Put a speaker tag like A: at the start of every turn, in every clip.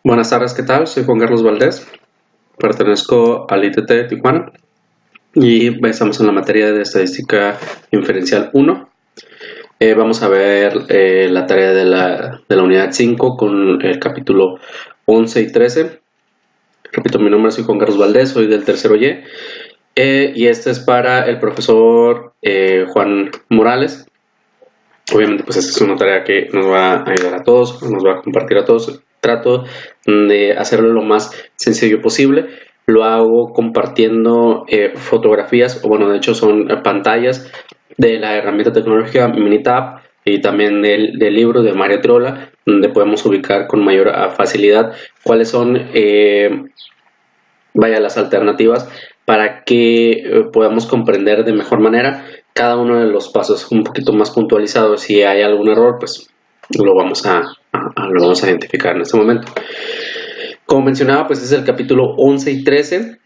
A: Buenas tardes, ¿qué tal? Soy Juan Carlos Valdés, pertenezco al ITT de Tijuana y estamos en la materia de Estadística Inferencial 1. Vamos a ver la tarea de la unidad 5 con el capítulo 11 y 13. Repito, mi nombre es Juan Carlos Valdés, soy del tercero Y. Y este es para el profesor Juan Morales. Obviamente, pues esta es una tarea que nos va a ayudar a todos, nos va a compartir a todos. Trato de hacerlo lo más sencillo posible. Lo hago compartiendo fotografías, o bueno, de hecho son pantallas de la herramienta tecnológica Minitab y también del libro de Mario Trolla, donde podemos ubicar con mayor facilidad cuáles son las alternativas para que podamos comprender de mejor manera cada uno de los pasos un poquito más puntualizado. Si hay algún error, pues lo vamos a identificar en este momento. Como mencionaba, pues es el capítulo 11 y 13.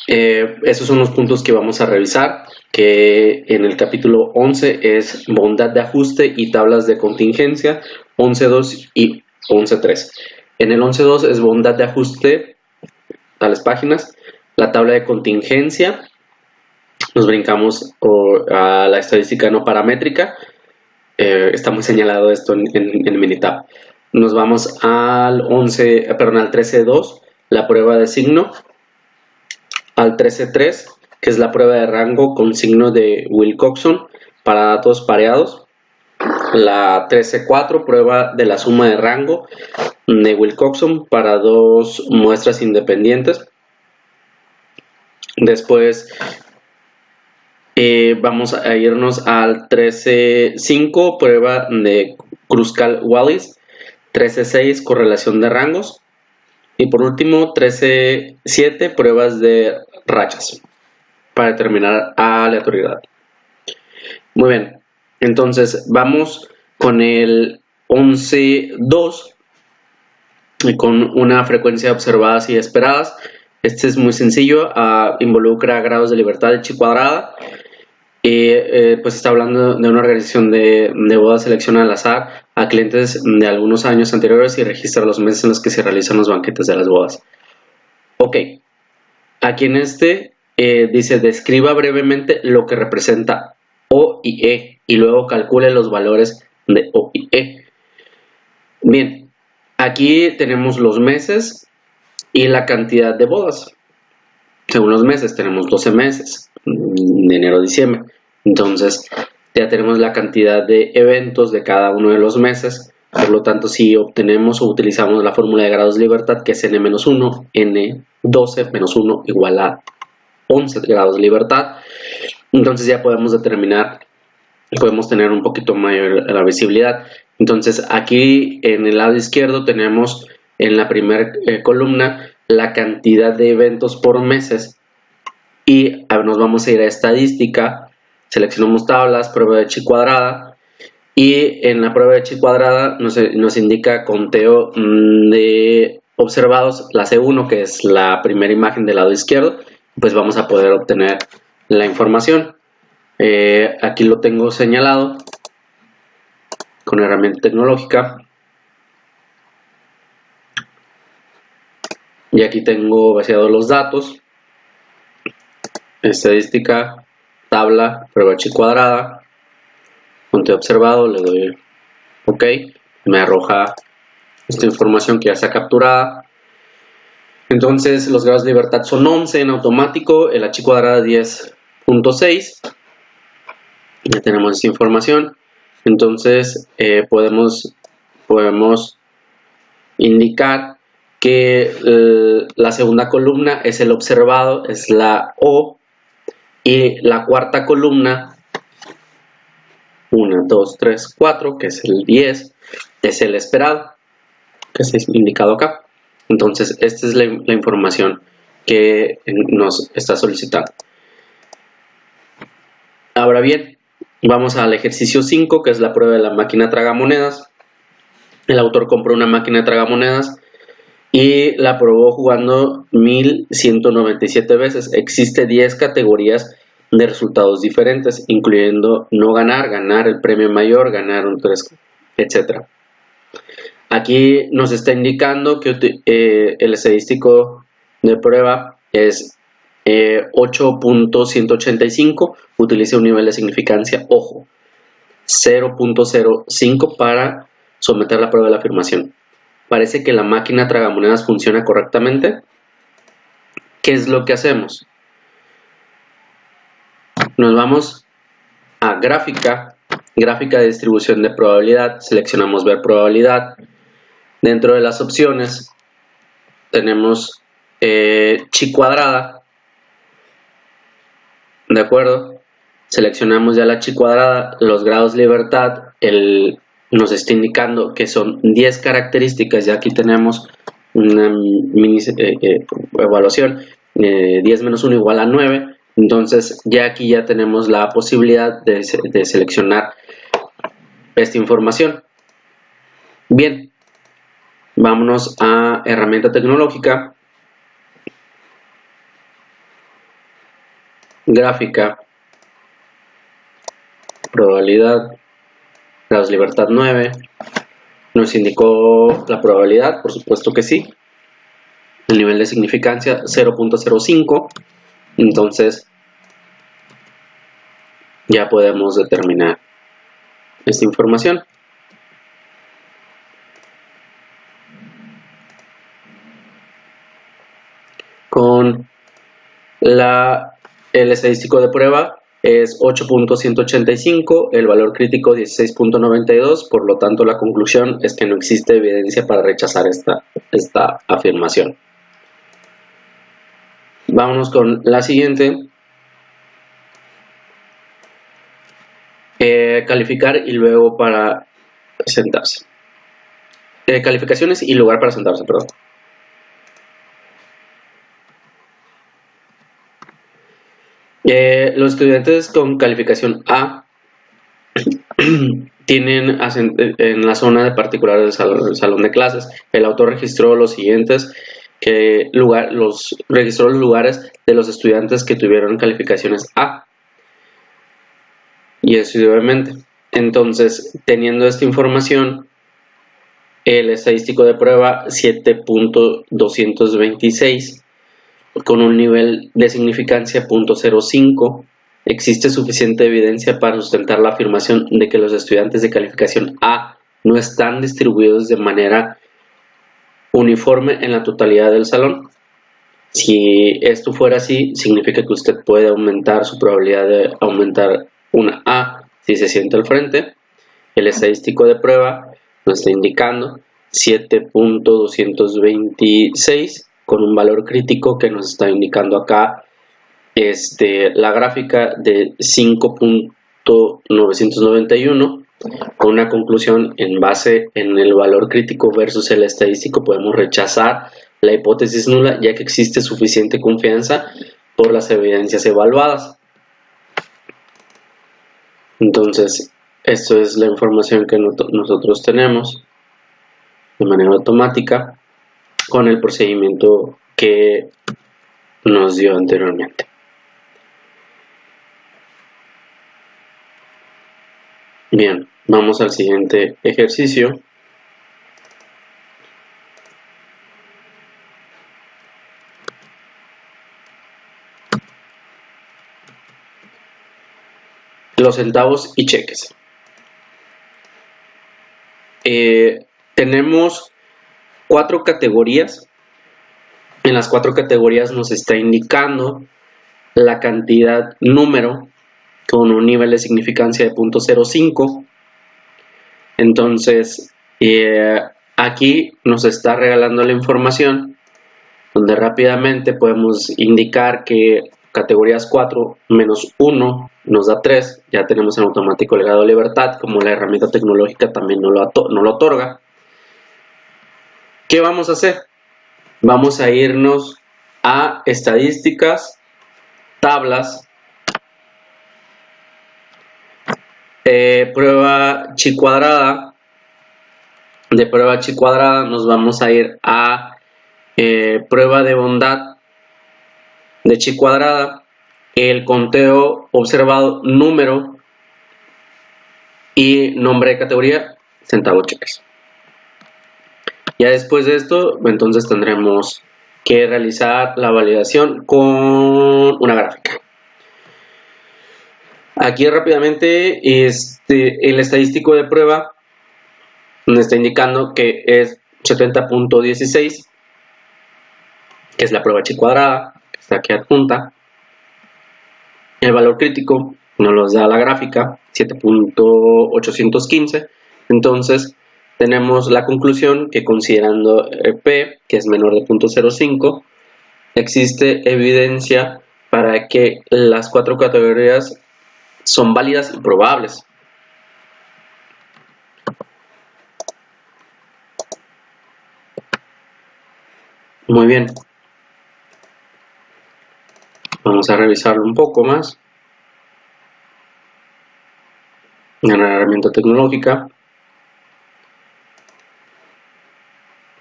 A: Esos son los puntos que vamos a revisar, que en el capítulo 11 es bondad de ajuste y tablas de contingencia, 11.2 y 11.3. En el 11.2 es bondad de ajuste, tales páginas, la tabla de contingencia, nos brincamos a la estadística no paramétrica, está muy señalado esto en Minitab. Nos vamos al 13.2, la prueba de signo, al 13.3, que es la prueba de rango con signo de Wilcoxon para datos pareados, la 13.4, prueba de la suma de rango de Wilcoxon para dos muestras independientes. Después vamos a irnos al 13.5, prueba de Kruskal-Wallis, 13.6, correlación de rangos, y por último 13.7, pruebas de rachas para determinar aleatoriedad. Muy bien, entonces vamos con el 11.2 con una frecuencia observadas y esperadas. Este es muy sencillo, involucra grados de libertad de chi cuadrada. Pues está hablando de una organización de bodas, selecciona al azar a clientes de algunos años anteriores y registra los meses en los que se realizan los banquetes de las bodas. Ok, aquí en este dice describa brevemente lo que representa O y E y luego calcule los valores de O y E. Bien, aquí tenemos los meses y la cantidad de bodas. Según los meses tenemos 12 meses, de enero a diciembre. Entonces ya tenemos la cantidad de eventos de cada uno de los meses. Por lo tanto, si obtenemos o utilizamos la fórmula de grados de libertad, que es n-1, n12 menos 1 igual a 11 grados de libertad, entonces ya podemos determinar, podemos tener un poquito mayor la visibilidad. Entonces aquí en el lado izquierdo tenemos en la primera columna la cantidad de eventos por meses y nos vamos a ir a estadística, seleccionamos tablas, prueba de chi cuadrada, y en la prueba de chi cuadrada nos indica conteo de observados, la C1, que es la primera imagen del lado izquierdo. Pues vamos a poder obtener la información. Aquí lo tengo señalado con herramienta tecnológica. Y aquí tengo vaciados los datos. Estadística, tabla, prueba chi cuadrada, conteo observado, le doy OK. Me arroja esta información que ya está capturada. Entonces los grados de libertad son 11 en automático, la chi cuadrada 10.6. Ya tenemos esta información. Entonces podemos indicar que la segunda columna es el observado, es la O, y la cuarta columna, 1, 2, 3, 4, que es el 10, es el esperado, que está indicado acá. Entonces esta es la información que nos está solicitando. Ahora bien, vamos al ejercicio 5, que es la prueba de la máquina tragamonedas. El autor compró una máquina tragamonedas y la probó jugando 1197 veces. Existe 10 categorías de resultados diferentes, incluyendo no ganar, ganar el premio mayor, ganar un 3, etc. Aquí nos está indicando que el estadístico de prueba es 8.185, utilice un nivel de significancia, ojo, 0.05 para someter la prueba de la afirmación. Parece que la máquina tragamonedas funciona correctamente. ¿Qué es lo que hacemos? Nos vamos a gráfica de distribución de probabilidad, seleccionamos ver probabilidad. Dentro de las opciones tenemos chi cuadrada, ¿de acuerdo? Seleccionamos ya la chi cuadrada, los grados de libertad, nos está indicando que son 10 características, ya aquí tenemos una mini evaluación, 10 menos 1 igual a 9, entonces ya aquí ya tenemos la posibilidad de seleccionar esta información. Bien, vámonos a herramienta tecnológica, gráfica, probabilidad, grados de libertad 9, nos indicó la probabilidad, por supuesto que sí, el nivel de significancia 0.05, entonces ya podemos determinar esta información. Con el estadístico de prueba es 8.185, el valor crítico 16.92, por lo tanto la conclusión es que no existe evidencia para rechazar esta afirmación. Vámonos con la siguiente. Calificar y luego para sentarse. Calificaciones y lugar para sentarse, perdón. Los estudiantes con calificación A tienen en la zona de particular del salón de clases. El autor registró los siguientes, registró los lugares de los estudiantes que tuvieron calificaciones A. Y así obviamente. Entonces, teniendo esta información, el estadístico de prueba 7.226 con un nivel de significancia 0.05, existe suficiente evidencia para sustentar la afirmación de que los estudiantes de calificación A no están distribuidos de manera uniforme en la totalidad del salón. Si esto fuera así, significa que usted puede aumentar su probabilidad de aumentar una A si se siente al frente. El estadístico de prueba nos está indicando 7.226 con un valor crítico que nos está indicando acá la gráfica de 5.991, con una conclusión en base en el valor crítico versus el estadístico. Podemos rechazar la hipótesis nula, ya que existe suficiente confianza por las evidencias evaluadas. Entonces, esto es la información que nosotros tenemos de manera automática con el procedimiento que nos dio anteriormente. Bien, vamos al siguiente ejercicio. Los centavos y cheques. Tenemos 4 categorías. En las 4 categorías nos está indicando la cantidad número con un nivel de significancia de 0.05. Entonces, aquí nos está regalando la información donde rápidamente podemos indicar que categorías 4 menos 1 nos da 3. Ya tenemos en automático el grado de libertad, como la herramienta tecnológica también no lo otorga. ¿Qué vamos a hacer? Vamos a irnos a estadísticas, tablas, prueba chi cuadrada. De prueba chi cuadrada nos vamos a ir a prueba de bondad de chi cuadrada, el conteo observado, número y nombre de categoría, centavos cheques. Ya después de esto, entonces tendremos que realizar la validación con una gráfica. Aquí rápidamente el estadístico de prueba me está indicando que es 70.16, que es la prueba chi cuadrada, que está aquí adjunta. El valor crítico nos lo da la gráfica, 7.815. Entonces tenemos la conclusión que considerando P, que es menor de 0.05, existe evidencia para que las 4 categorías son válidas y probables. Muy bien. Vamos a revisarlo un poco más. En la herramienta tecnológica.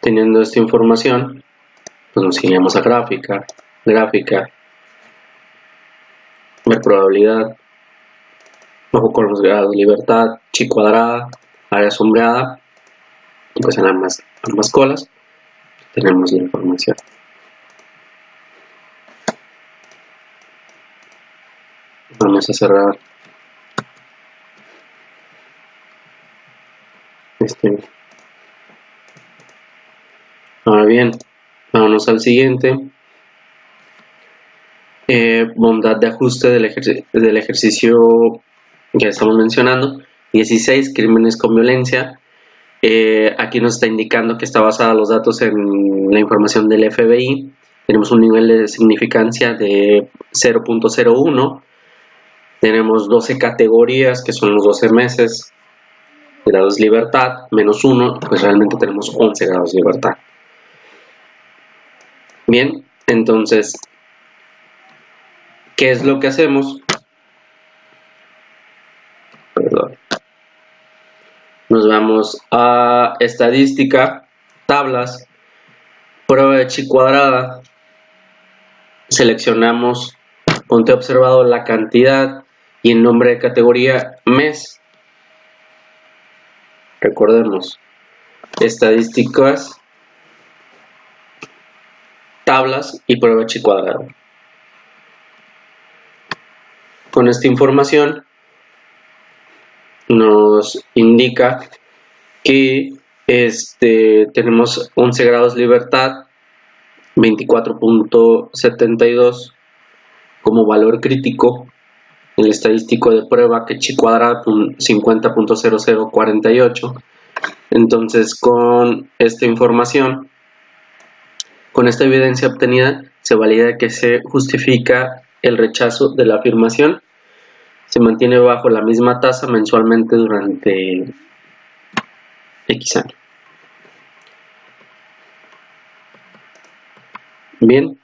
A: Teniendo esta información, pues nos iríamos a gráfica, ver probabilidad, bajo con los grados de libertad, chi cuadrada, área sombreada, y pues en ambas colas tenemos la información. Vamos a cerrar Ahora bien, vámonos al siguiente. Bondad de ajuste del ejercicio que estamos mencionando. 16, crímenes con violencia. Aquí nos está indicando que está basada los datos en la información del FBI. Tenemos un nivel de significancia de 0.01. Tenemos 12 categorías, que son los 12 meses. Grados de libertad, menos 1, pues realmente tenemos 11 grados de libertad. Bien, entonces, ¿qué es lo que hacemos? Perdón. Nos vamos a estadística, tablas, prueba de chi cuadrada, seleccionamos, ponte observado la cantidad y el nombre de categoría mes. Recordemos, estadísticas, tablas y prueba de chi cuadrada. Con esta información nos indica que tenemos 11 grados de libertad, 24.72 como valor crítico, el estadístico de prueba que chi cuadrada 50.0048. Entonces con esta información, con esta evidencia obtenida, se valida que se justifica el rechazo de la afirmación. Se mantiene bajo la misma tasa mensualmente durante X años. Bien,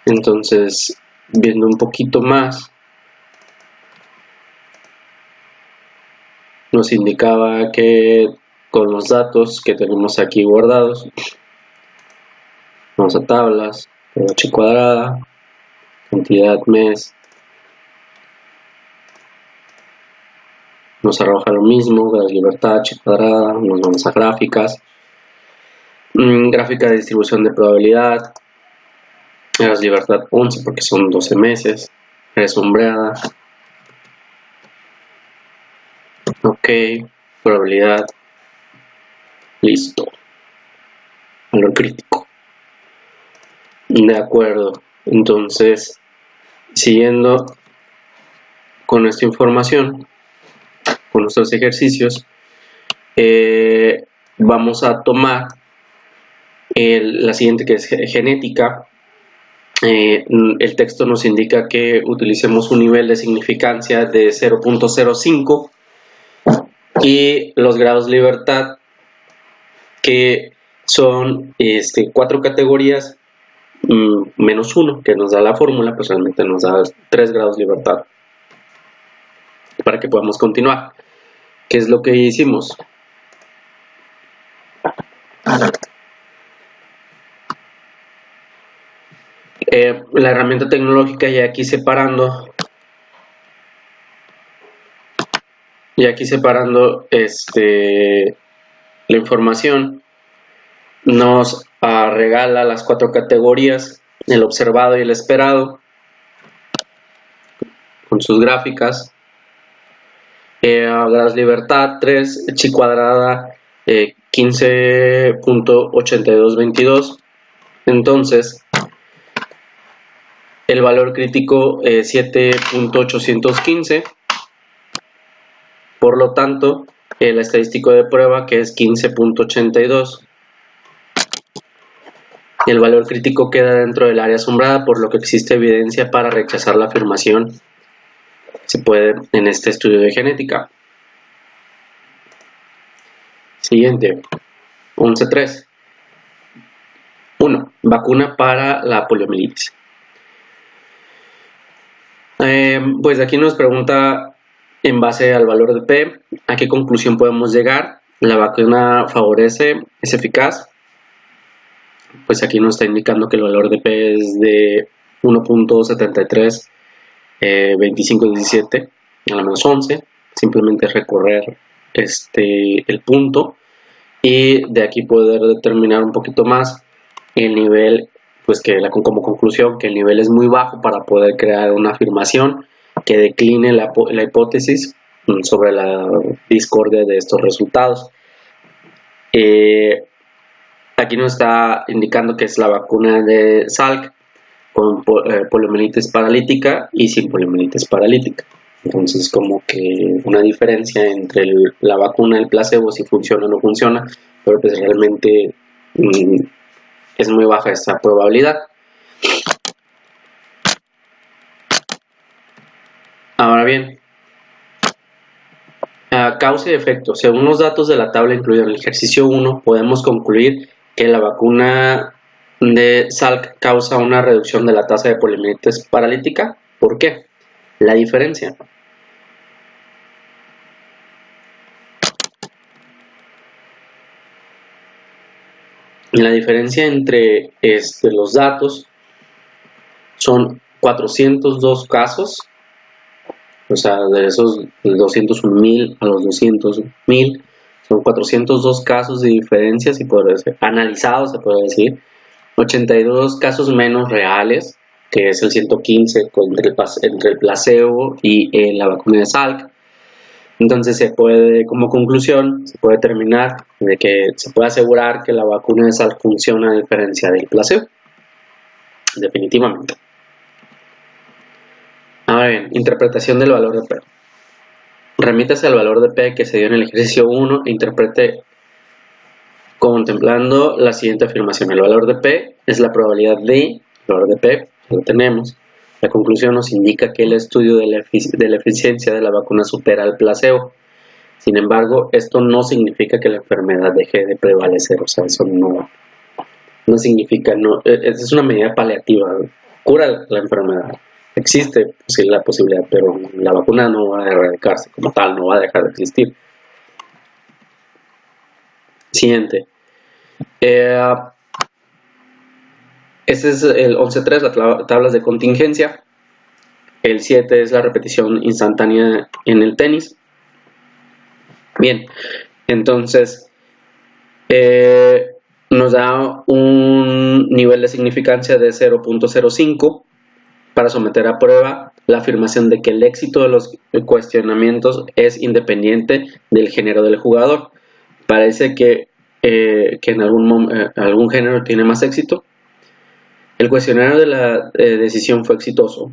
A: entonces viendo un poquito más, nos indicaba que con los datos que tenemos aquí guardados, vamos a tablas, chi cuadrada, cantidad mes, nos arroja lo mismo, grados de libertad, chi cuadrada, nos vamos a gráficas, gráfica de distribución de probabilidad, grados de libertad 11 porque son 12 meses, área sombreada, ok, probabilidad, listo, valor crítico. De acuerdo, entonces siguiendo con esta información, con nuestros ejercicios, vamos a tomar la siguiente, que es genética. El texto nos indica que utilicemos un nivel de significancia de 0.05 y los grados de libertad, que son 4 categorías menos 1, que nos da la fórmula, pues realmente nos da 3 grados de libertad para que podamos continuar. ¿Qué es lo que hicimos? La herramienta tecnológica ya aquí separando la información, nos regala las 4 categorías, el observado y el esperado, con sus gráficas. Grados libertad 3, chi cuadrada 15.8222. Entonces el valor crítico 7.815. Por lo tanto, el estadístico de prueba, que es 15.82. El valor crítico queda dentro del área asombrada, por lo que existe evidencia para rechazar la afirmación. Se puede en este estudio de genética. Siguiente, 11.3. 1. Vacuna para la poliomielitis. Pues aquí nos pregunta, en base al valor de P, ¿a qué conclusión podemos llegar? ¿La vacuna favorece? ¿Es eficaz? Pues aquí nos está indicando que el valor de P es de 1.73 2517 a la menos 11. Simplemente recorrer el punto y de aquí poder determinar un poquito más el nivel, pues que como conclusión que el nivel es muy bajo para poder crear una afirmación que decline la hipótesis sobre la discordia de estos resultados. Aquí nos está indicando que es la vacuna de Salk con poliomielitis paralítica y sin poliomielitis paralítica. Entonces, como que una diferencia entre la vacuna y el placebo, si funciona o no funciona, pero pues realmente es muy baja esta probabilidad. Ahora bien, causa y efecto. Según los datos de la tabla incluida en el ejercicio 1, podemos concluir que la vacuna de Salk causa una reducción de la tasa de poliomielitis paralítica. ¿Por qué? La diferencia. La diferencia entre los datos son 402 casos, o sea, de esos 201.000 a los 200.000, son 402 casos de diferencia, si puede ser, analizados, se puede decir, 82 casos menos reales, que es el 115 entre el placebo y la vacuna de Salk. Entonces como conclusión, se puede terminar de que se puede asegurar que la vacuna de Salk funciona a diferencia del placebo. Definitivamente. Ahora bien, interpretación del valor de P. Remítase al valor de P que se dio en el ejercicio 1 e interprete contemplando la siguiente afirmación. El valor de P es la probabilidad de, el valor de P, lo tenemos. La conclusión nos indica que el estudio de la eficiencia de la vacuna supera al placebo. Sin embargo, esto no significa que la enfermedad deje de prevalecer. O sea, eso no significa, es una medida paliativa. Cura la enfermedad. Existe la posibilidad, pero la vacuna no va a erradicarse como tal, no va a dejar de existir. Siguiente. Este es el 11.3, las tablas de contingencia. El 7 es la repetición instantánea en el tenis. Bien, entonces nos da un nivel de significancia de 0.05 para someter a prueba la afirmación de que el éxito de los cuestionamientos es independiente del género del jugador. Parece que en algún género tiene más éxito. El cuestionario de la decisión fue exitoso.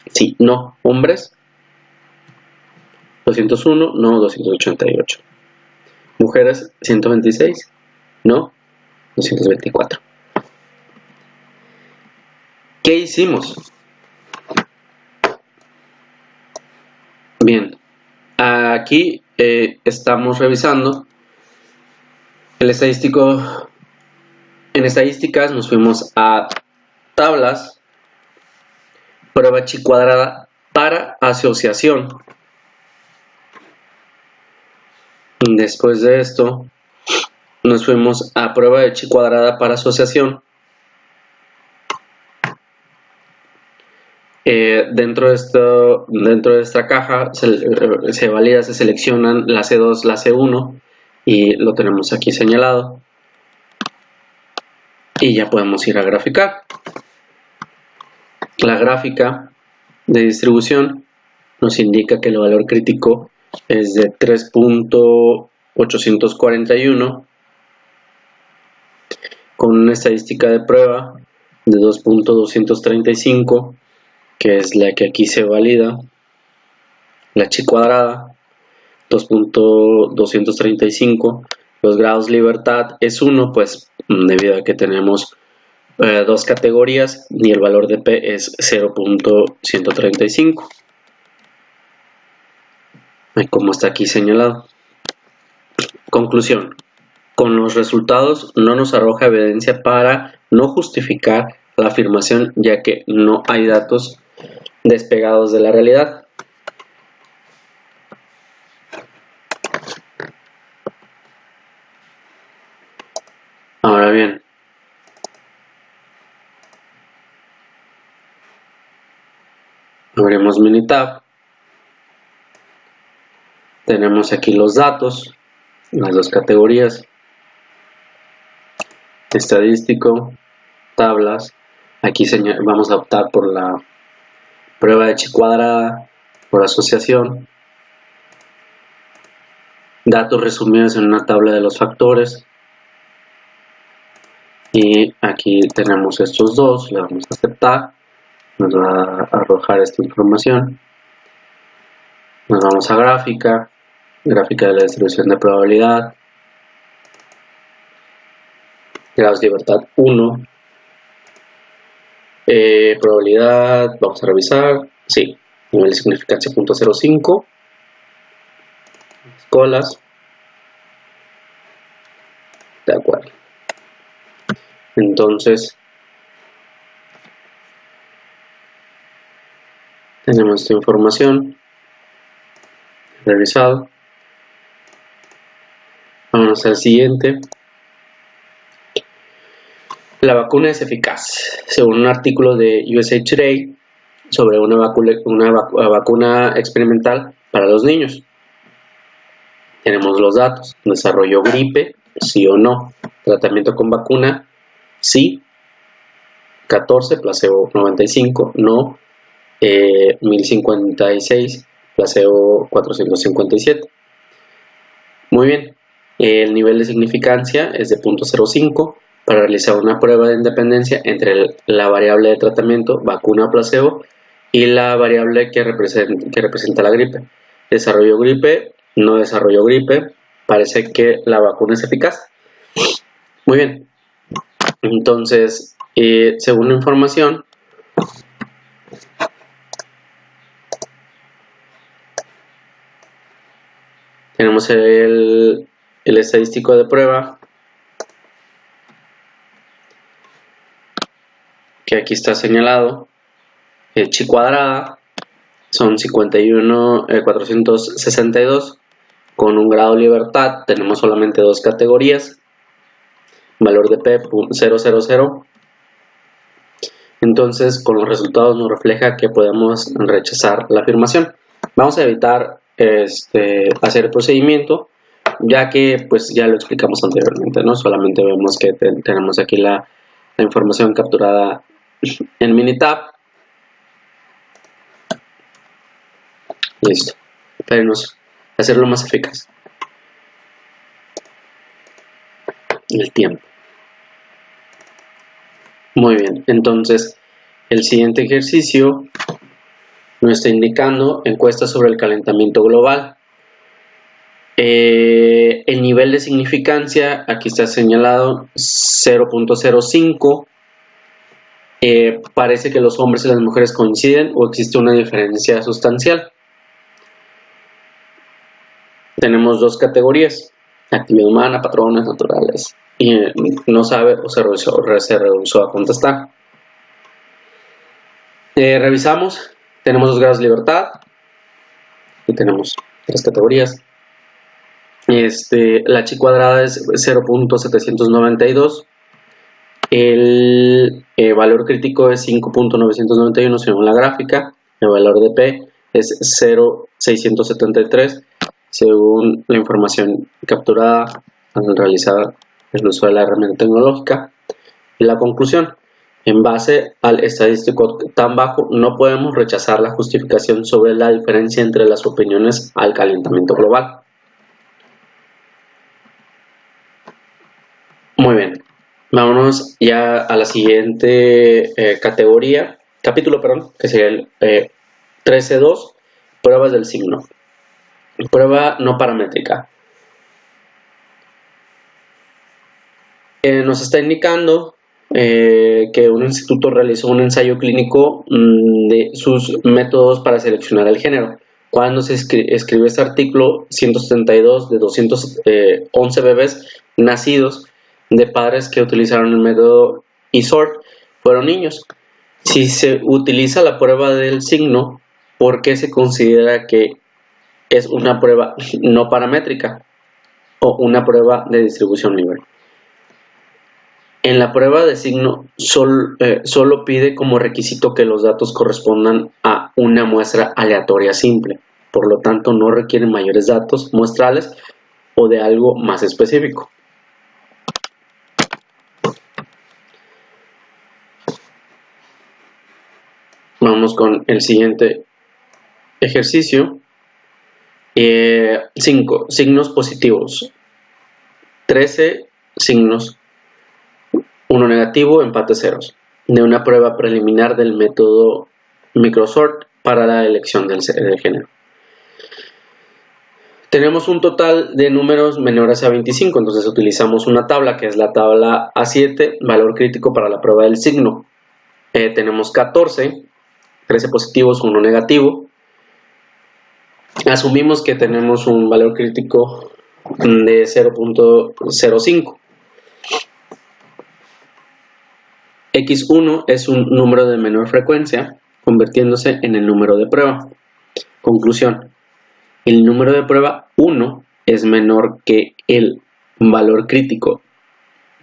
A: Sí, no. Hombres, 201, no, 288. Mujeres, 126, no, 224. ¿Qué hicimos? Bien, aquí estamos revisando el estadístico. En estadísticas nos fuimos a tablas, prueba chi cuadrada para asociación. Después de esto nos fuimos a prueba de chi cuadrada para asociación. Dentro de esta caja se valida, se seleccionan la C2, la C1 y lo tenemos aquí señalado. y ya podemos ir a graficar. La gráfica de distribución nos indica que el valor crítico es de 3.841 con una estadística de prueba de 2.235, que es la que aquí se valida, la chi cuadrada, 2.235, los grados libertad es 1, pues debido a que tenemos dos categorías y el valor de P es 0.135, como está aquí señalado. Conclusión: con los resultados no nos arroja evidencia para no justificar la afirmación, ya que no hay datos despegados de la realidad. Ahora bien, abrimos Minitab. Tenemos aquí los datos, las dos categorías: estadístico, tablas. Aquí vamos a optar por la prueba de chi cuadrada por asociación. Datos resumidos en una tabla de los factores. Y aquí tenemos estos dos, le vamos a aceptar, nos va a arrojar esta información. Nos vamos a gráfica, gráfica de la distribución de probabilidad, grados de libertad 1, probabilidad, vamos a revisar, sí, nivel de significancia 0.05, escolas, de acuerdo. Entonces, tenemos esta información revisado. Vamos al siguiente. La vacuna es eficaz. Según un artículo de USA Today sobre una vacuna experimental para los niños. Tenemos los datos. Desarrolló gripe, sí o no. Tratamiento con vacuna, sí. 14, placebo 95, no. 1056, placebo 457. Muy bien. El nivel de significancia es de 0.05 para realizar una prueba de independencia entre la variable de tratamiento, vacuna o placebo, y la variable que representa la gripe. Desarrolló gripe, no desarrolló gripe, parece que la vacuna es eficaz. Muy bien. Entonces, según la información, tenemos el estadístico de prueba, que aquí está señalado. Chi cuadrada son 51.462 con un grado de libertad. Tenemos solamente dos categorías, valor de P 0.000. Entonces, con los resultados nos refleja que podemos rechazar la afirmación. Vamos a evitar hacer el procedimiento, ya que pues ya lo explicamos anteriormente, ¿no? Solamente vemos que tenemos aquí la información capturada en Minitab. Listo. Esperemos hacerlo más eficaz. El tiempo. Muy bien. Entonces, el siguiente ejercicio nos está indicando encuesta sobre el calentamiento global. El nivel de significancia, aquí está señalado 0.05. Parece que los hombres y las mujeres coinciden o existe una diferencia sustancial. Tenemos dos categorías: actividad humana, patrones naturales. Y no sabe o se rehusó a contestar. Revisamos. Tenemos 2 grados de libertad. Y tenemos 3 categorías. La chi cuadrada es 0.792. El valor crítico es 5.991 según la gráfica. El valor de P es 0.673 según la información capturada al realizar el uso de la herramienta tecnológica. Y la conclusión: en base al estadístico tan bajo, no podemos rechazar la justificación sobre la diferencia entre las opiniones al calentamiento global. Muy bien, vámonos ya a la siguiente capítulo, que sería el 13.2, pruebas del signo. Prueba no paramétrica. Nos está indicando que un instituto realizó un ensayo clínico de sus métodos para seleccionar el género. Cuando se escribió este artículo, 172 de 211 bebés nacidos de padres que utilizaron el método ISORT fueron niños. Si se utiliza la prueba del signo, ¿por qué se considera que es una prueba no paramétrica o una prueba de distribución libre? En la prueba de signo solo pide como requisito que los datos correspondan a una muestra aleatoria simple. Por lo tanto, no requieren mayores datos muestrales o de algo más específico. Vamos con el siguiente ejercicio. 5 signos positivos. 13 signos. 1 negativo, empate ceros, de una prueba preliminar del método Microsort para la elección del género. Tenemos un total de números menores a 25, entonces utilizamos una tabla que es la tabla A7, valor crítico para la prueba del signo. Tenemos 14, 13 positivos, 1 negativo. Asumimos que tenemos un valor crítico de 0.05. X1 es un número de menor frecuencia, convirtiéndose en el número de prueba. Conclusión: el número de prueba 1 es menor que el valor crítico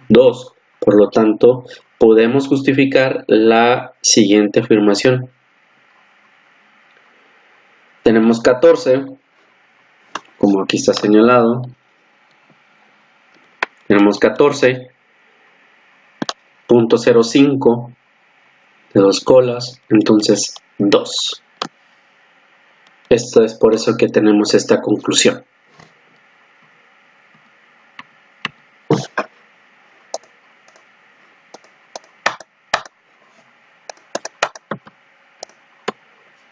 A: 2. Por lo tanto, podemos justificar la siguiente afirmación. Tenemos 14, como aquí está señalado. Tenemos 14.05 de 2 colas, entonces 2. Esto es por eso que tenemos esta conclusión.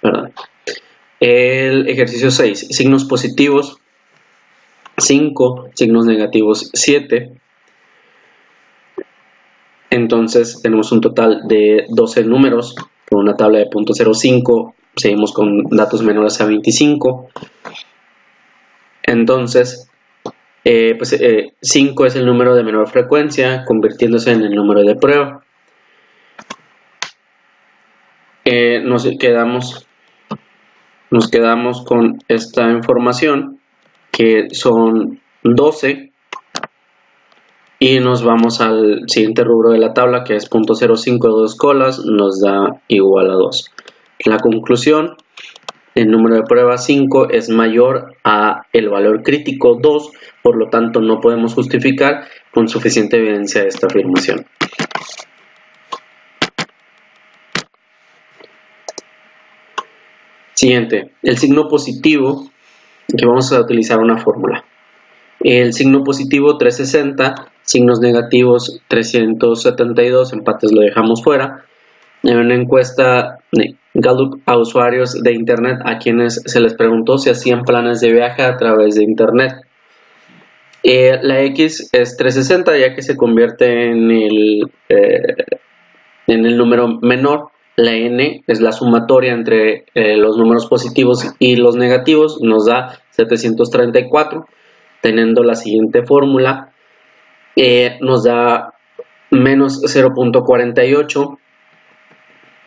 A: Perdón. El ejercicio 6, signos positivos 5, signos negativos 7. Entonces tenemos un total de 12 números con una tabla de 0.05. Seguimos con datos menores a 25. Entonces 5 es el número de menor frecuencia, convirtiéndose en el número de prueba. Nos quedamos con esta información, que son 12. Y nos vamos al siguiente rubro de la tabla, que es 0.05 de 2 colas, nos da igual a 2. La conclusión: el número de prueba 5 es mayor a el valor crítico 2, por lo tanto no podemos justificar con suficiente evidencia esta afirmación. Siguiente, el signo positivo, que vamos a utilizar una fórmula. El signo positivo 360, signos negativos 372, empates lo dejamos fuera. En una encuesta de Gallup a usuarios de internet a quienes se les preguntó si hacían planes de viaje a través de internet. La X es 360, ya que se convierte en el número menor. La N es la sumatoria entre los números positivos y los negativos, nos da 734. Teniendo la siguiente fórmula, nos da menos 0.48,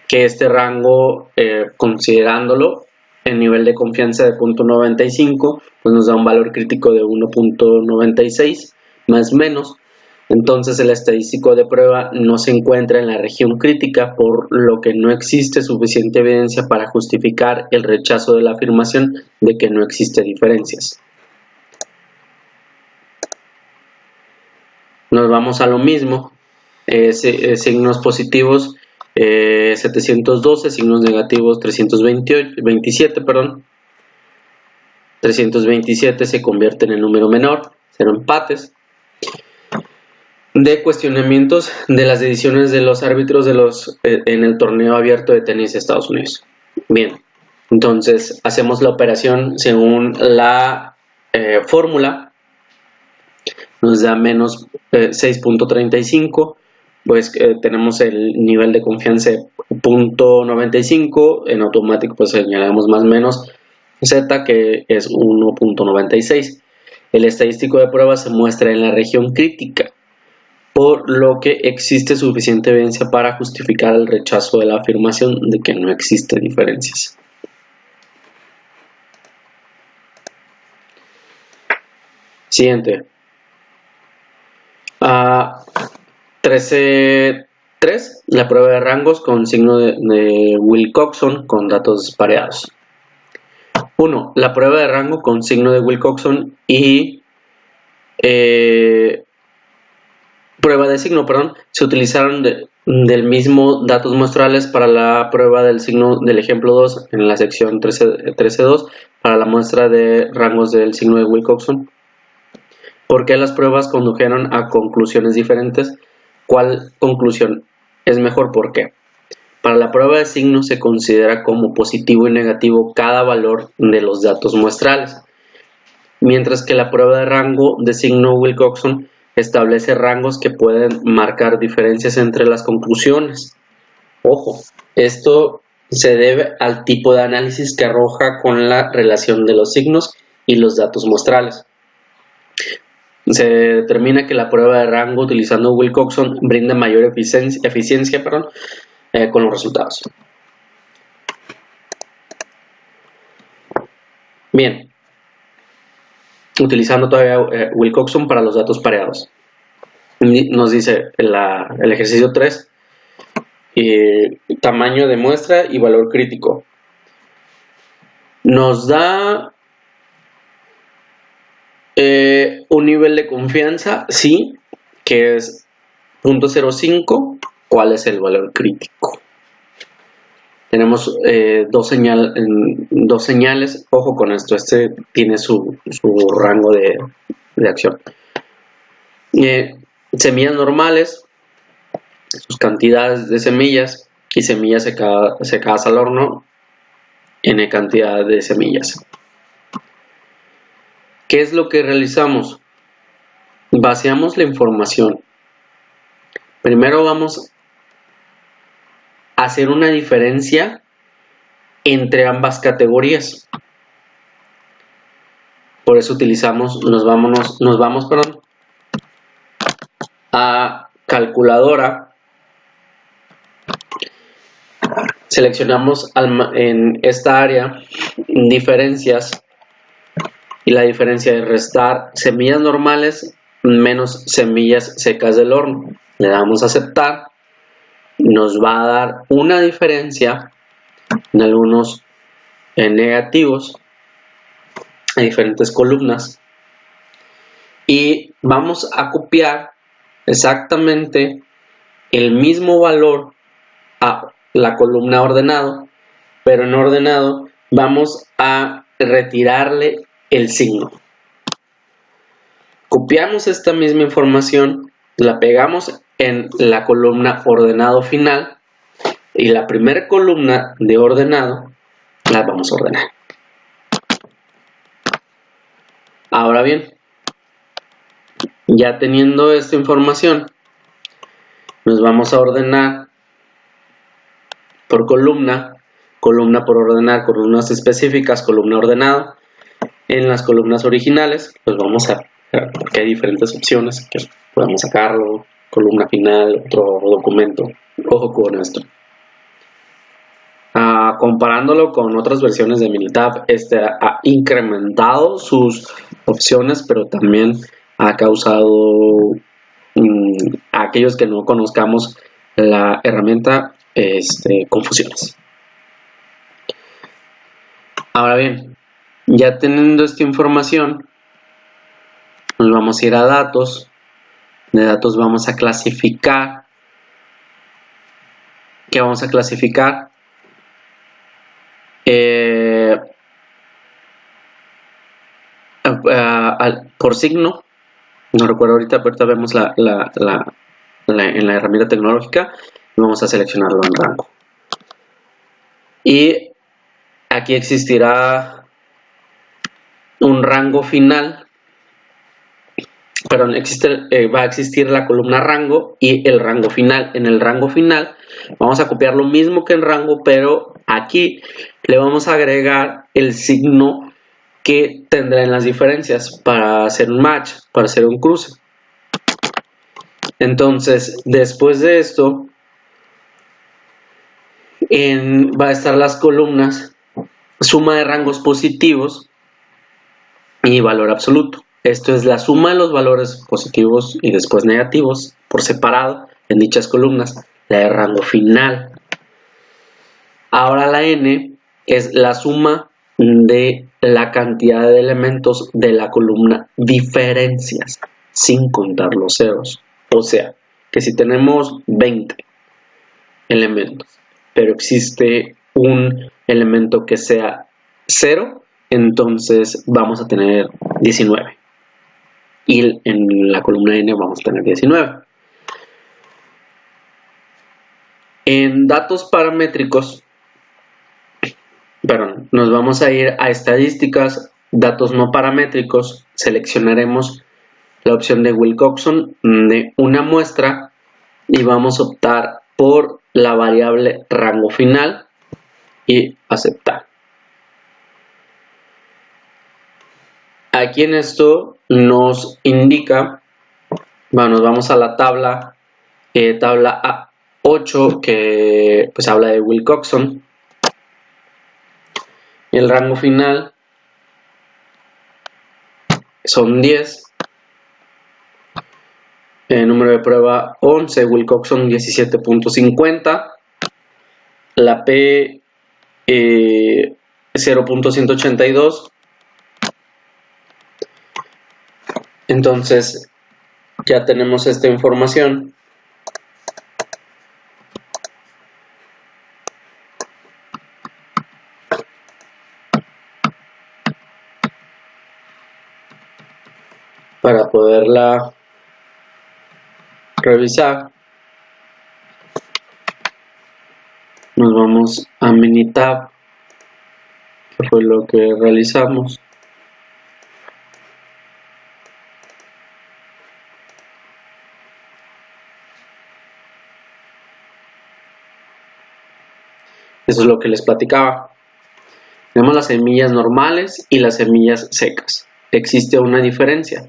A: que este rango, considerándolo en nivel de confianza de 0.95, pues nos da un valor crítico de 1.96, más o menos. Entonces el estadístico de prueba no se encuentra en la región crítica, por lo que no existe suficiente evidencia para justificar el rechazo de la afirmación de que no existe diferencias. Nos vamos a lo mismo. signos positivos 712, signos negativos 327, perdón. 327 se convierte en el número menor, 0 empates. De cuestionamientos de las decisiones de los árbitros en el torneo abierto de tenis de Estados Unidos. Bien, entonces hacemos la operación según la fórmula. Nos da menos 6.35, pues tenemos el nivel de confianza 0.95, en automático pues señalamos más menos Z, que es 1.96. El estadístico de prueba se muestra en la región crítica, por lo que existe suficiente evidencia para justificar el rechazo de la afirmación de que no existen diferencias. Siguiente. 13.3, la prueba de rangos con signo de Wilcoxon con datos pareados. 1. La prueba de rango con signo de Wilcoxon y prueba de signo, se utilizaron del mismo datos muestrales para la prueba del signo del ejemplo 2 en la sección 13.2 para la muestra de rangos del signo de Wilcoxon. ¿Por qué las pruebas condujeron a conclusiones diferentes? ¿Cuál conclusión es mejor? ¿Por qué? Para la prueba de signo se considera como positivo y negativo cada valor de los datos muestrales, mientras que la prueba de rango de signo Wilcoxon establece rangos que pueden marcar diferencias entre las conclusiones. Ojo, esto se debe al tipo de análisis que arroja con la relación de los signos y los datos muestrales. Se determina que la prueba de rango utilizando Wilcoxon brinda mayor eficiencia con los resultados. Bien, utilizando todavía Wilcoxon para los datos pareados. Nos dice el ejercicio 3, tamaño de muestra y valor crítico. Nos da un nivel de confianza, sí, que es 0.05. ¿Cuál es el valor crítico? Tenemos dos señales. Ojo con esto, este tiene su rango de acción. Semillas normales, sus cantidades de semillas y semillas secadas al horno, n cantidad de semillas. ¿Qué es lo que realizamos? Vaciamos la información. Primero vamos a hacer una diferencia entre ambas categorías. Por eso nos vamos a calculadora. Seleccionamos en esta área diferencias. Y la diferencia es restar semillas normales menos semillas secas del horno. Le damos a aceptar. Nos va a dar una diferencia en algunos negativos en diferentes columnas. Y vamos a copiar exactamente el mismo valor a la columna ordenado, pero en ordenado vamos a retirarle el signo. Copiamos esta misma información, la pegamos en la columna ordenado final y la primera columna de ordenado la vamos a ordenar. Ahora bien, ya teniendo esta información, nos vamos a ordenar por columna por ordenar, columnas específicas, columna ordenado. En las columnas originales, pues vamos a ver, porque hay diferentes opciones, que podemos sacarlo, columna final, otro documento. Ojo con esto. Comparándolo con otras versiones de Minitab, ha incrementado sus opciones, pero también ha causado a aquellos que no conozcamos la herramienta confusiones. Ahora bien, ya teniendo esta información, nos vamos a ir a datos. De datos vamos a clasificar que vamos a clasificar por signo. No recuerdo ahorita, pero ahorita vemos en la herramienta tecnológica y vamos a seleccionarlo en rango. Y aquí existirá un rango final. Perdón, va a existir la columna rango y el rango final. En el rango final vamos a copiar lo mismo que en rango, pero aquí le vamos a agregar el signo que tendrá en las diferencias para hacer un match, para hacer un cruce. Entonces, después de esto, va a estar las columnas suma de rangos positivos y valor absoluto. Esto es la suma de los valores positivos y después negativos por separado en dichas columnas, la de rango final. Ahora la n es la suma de la cantidad de elementos de la columna diferencias, sin contar los ceros. O sea, que si tenemos 20 elementos, pero existe un elemento que sea 0, entonces vamos a tener 19. Y en la columna n vamos a tener 19. En datos paramétricos, nos vamos a ir a estadísticas, datos no paramétricos, seleccionaremos la opción de Wilcoxon de una muestra y vamos a optar por la variable rango final y aceptar. Aquí en esto nos indica, nos vamos a la tabla A8 que pues habla de Wilcoxon. El rango final son 10. El número de prueba 11, Wilcoxon 17.50. La P 0.182. Entonces ya tenemos esta información. Para poderla revisar, nos vamos a Minitab, que fue lo que realizamos. Eso es lo que les platicaba. Tenemos las semillas normales y las semillas secas. Existe una diferencia,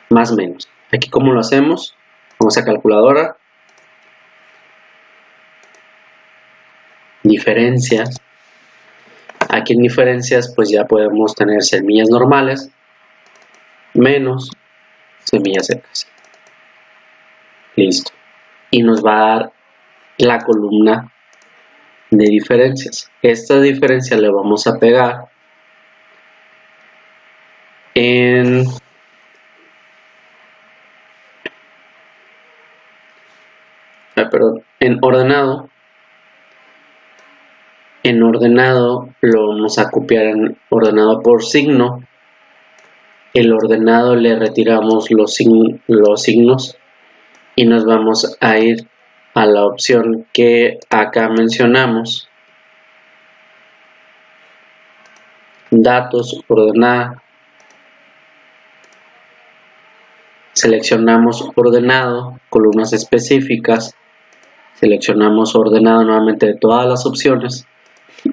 A: más o menos. Aquí, ¿cómo lo hacemos? Vamos a calculadora, diferencias. Aquí en diferencias pues ya podemos tener semillas normales menos semillas secas. Listo. Y nos va a dar la columna de diferencias. Esta diferencia le vamos a pegar en ordenado. En ordenado lo vamos a copiar en ordenado por signo. El ordenado le retiramos los signos y nos vamos a ir a la opción que acá mencionamos, datos, ordenar, seleccionamos ordenado, columnas específicas, seleccionamos ordenado nuevamente de todas las opciones.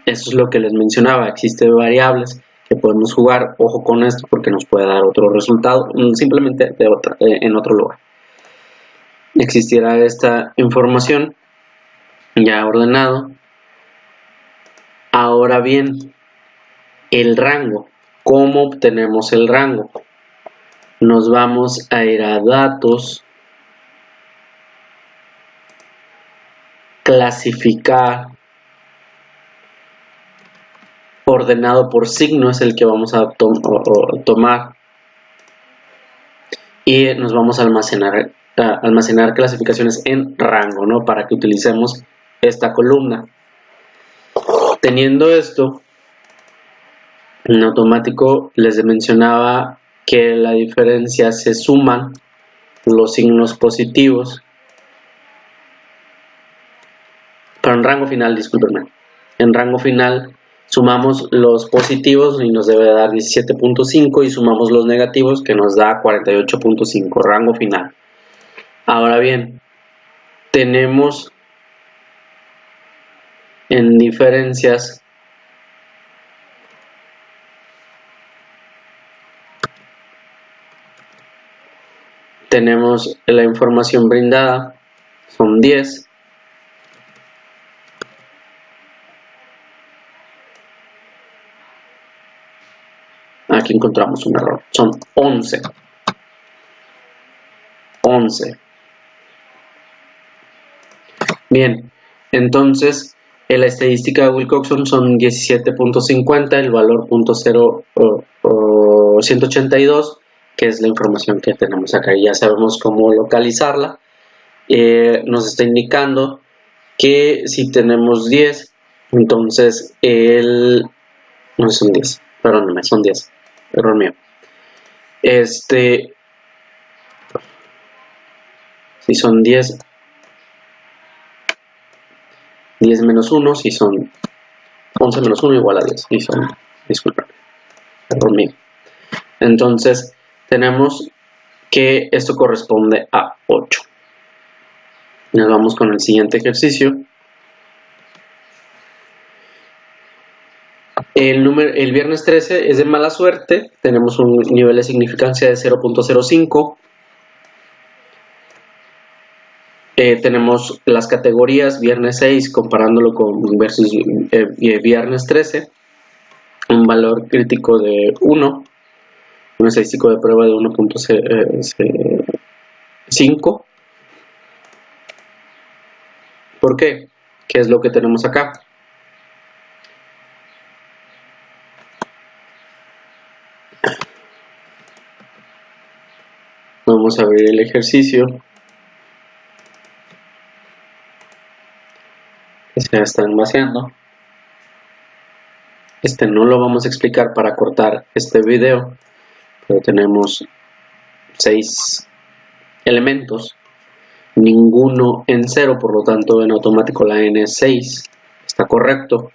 A: Eso es lo que les mencionaba, existen variables que podemos jugar, ojo con esto porque nos puede dar otro resultado, simplemente en otro lugar. Existirá esta información ya ordenado. Ahora bien, el rango. ¿Cómo obtenemos el rango? Nos vamos a ir a datos, clasificar, ordenado por signo es el que vamos a tomar y nos vamos a almacenar clasificaciones en rango, ¿no? Para que utilicemos esta columna. Teniendo esto, en automático les mencionaba que la diferencia se suman los signos positivos. Pero en rango final, discúlpenme. En rango final sumamos los positivos y nos debe dar 17.5 y sumamos los negativos que nos da 48.5, rango final. Ahora bien, tenemos en diferencias tenemos la información brindada, son 10. Aquí encontramos un error, son 11. 11. Bien, entonces la estadística de Wilcoxon son 17.50, el valor .182, que es la información que tenemos acá. Y ya sabemos cómo localizarla. Nos está indicando que si tenemos 10, entonces no son 10, perdónenme, son 10, error mío. Si son 10 menos 1, si son 11 menos 1 igual a 10, y son, disculpen, error mío. Entonces tenemos que esto corresponde a 8. Nos vamos con el siguiente ejercicio. El viernes 13 es de mala suerte, tenemos un nivel de significancia de 0.05. Tenemos las categorías viernes 6 comparándolo con versus viernes 13, un valor crítico de 1, un estadístico de prueba de 1.5. ¿Por qué? ¿Qué es lo que tenemos acá? Vamos a abrir el ejercicio. Se está envaciando. No lo vamos a explicar para cortar este video, pero tenemos 6 elementos, ninguno en 0, por lo tanto en automático la n es 6, está correcto.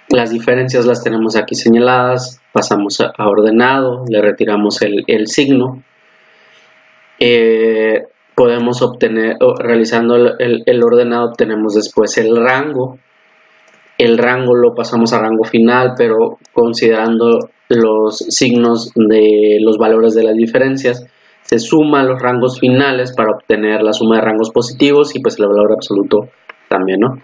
A: Las diferencias las tenemos aquí señaladas, pasamos a ordenado, le retiramos el signo. Podemos obtener, realizando el ordenado, obtenemos después el rango. El rango lo pasamos a rango final, pero considerando los signos de los valores de las diferencias, se suman los rangos finales para obtener la suma de rangos positivos y pues el valor absoluto también, ¿no?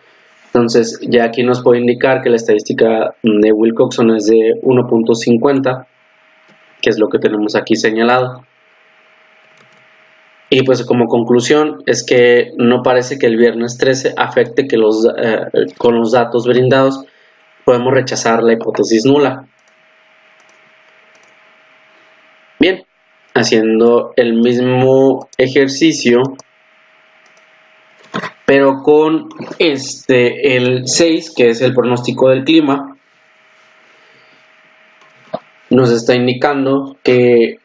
A: Entonces ya aquí nos puede indicar que la estadística de Wilcoxon es de 1.50, que es lo que tenemos aquí señalado. Y pues como conclusión es que no parece que el viernes 13 afecte que con los datos brindados podemos rechazar la hipótesis nula. Bien, haciendo el mismo ejercicio, pero con el 6, que es el pronóstico del clima, nos está indicando que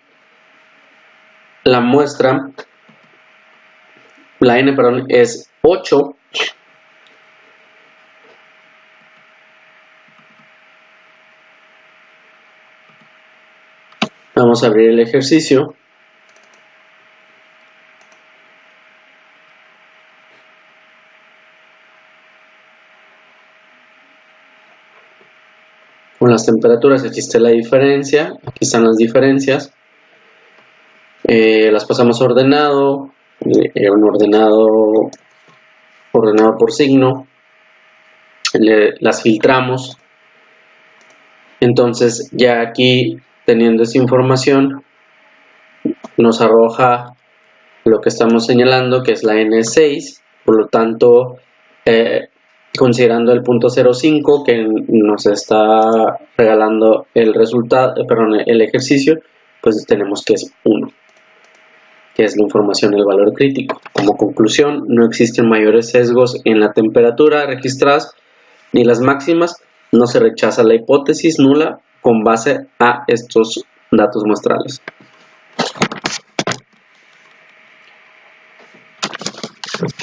A: la muestra, la n, perdón, es 8. Vamos a abrir el ejercicio. Con las temperaturas, aquí está la diferencia, aquí están las diferencias. Las pasamos a ordenado, ordenado por signo, las filtramos. Entonces ya aquí, teniendo esa información, nos arroja lo que estamos señalando, que es la N6, por lo tanto, considerando el punto 0.5 que nos está regalando el resultado, el ejercicio, pues tenemos que es 1. que es la información del valor crítico. Como conclusión, no existen mayores sesgos en la temperatura registradas ni las máximas. No se rechaza la hipótesis nula con base a estos datos muestrales.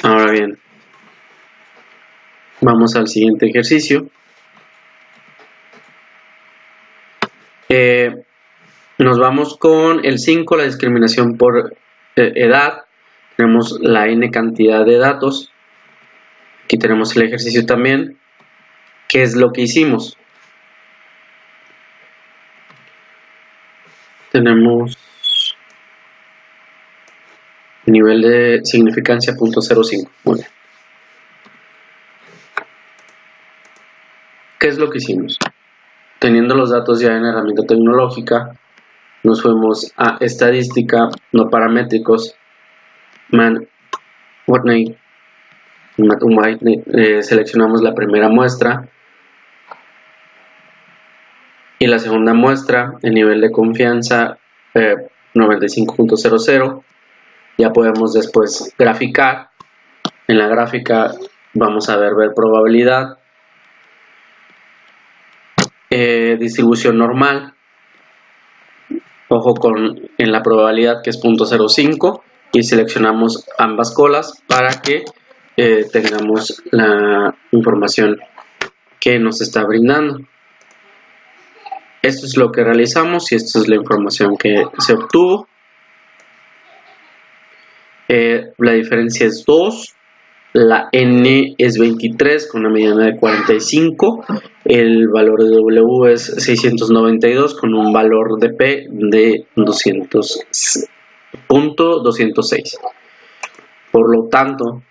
A: Ahora bien, vamos al siguiente ejercicio. Nos vamos con el 5, la discriminación por edad. Tenemos la n cantidad de datos. Aquí tenemos el ejercicio también. ¿Qué es lo que hicimos? Tenemos nivel de significancia 0.05. Muy bien. ¿Qué es lo que hicimos? Teniendo los datos ya en herramienta tecnológica, nos fuimos a estadística, no paramétricos, Whitney, seleccionamos la primera muestra y la segunda muestra, el nivel de confianza 95.00. Ya podemos después graficar. En la gráfica vamos a ver probabilidad, distribución normal, ojo en la probabilidad que es 0.05, y seleccionamos ambas colas para que tengamos la información que nos está brindando. Esto es lo que realizamos y esto es la información que se obtuvo. La diferencia es 2, la n es 23 con una mediana de 45, el valor de W es 692 con un valor de P de 200.206. Por lo tanto,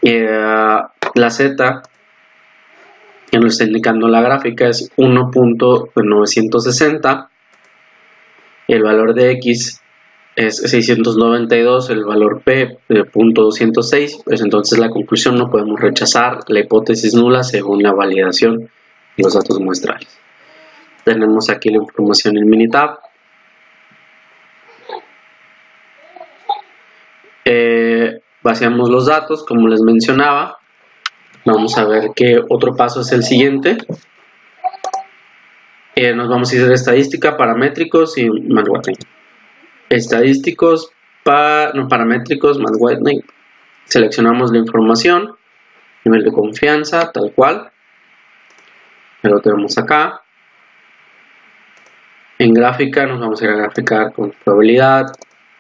A: la Z que nos está indicando la gráfica es 1.960, el valor de X es 692, el valor P de 0.206, pues entonces la conclusión no podemos rechazar la hipótesis nula según la validación de los datos muestrales. Tenemos aquí la información en Minitab. Vaciamos los datos, como les mencionaba. Vamos a ver qué otro paso es el siguiente. Nos vamos a ir a estadística, paramétricos y Whitney. Estadísticos, paramétricos, Whitney. Seleccionamos la información, nivel de confianza, tal cual. Lo tenemos acá. En gráfica nos vamos a ir a graficar con probabilidad,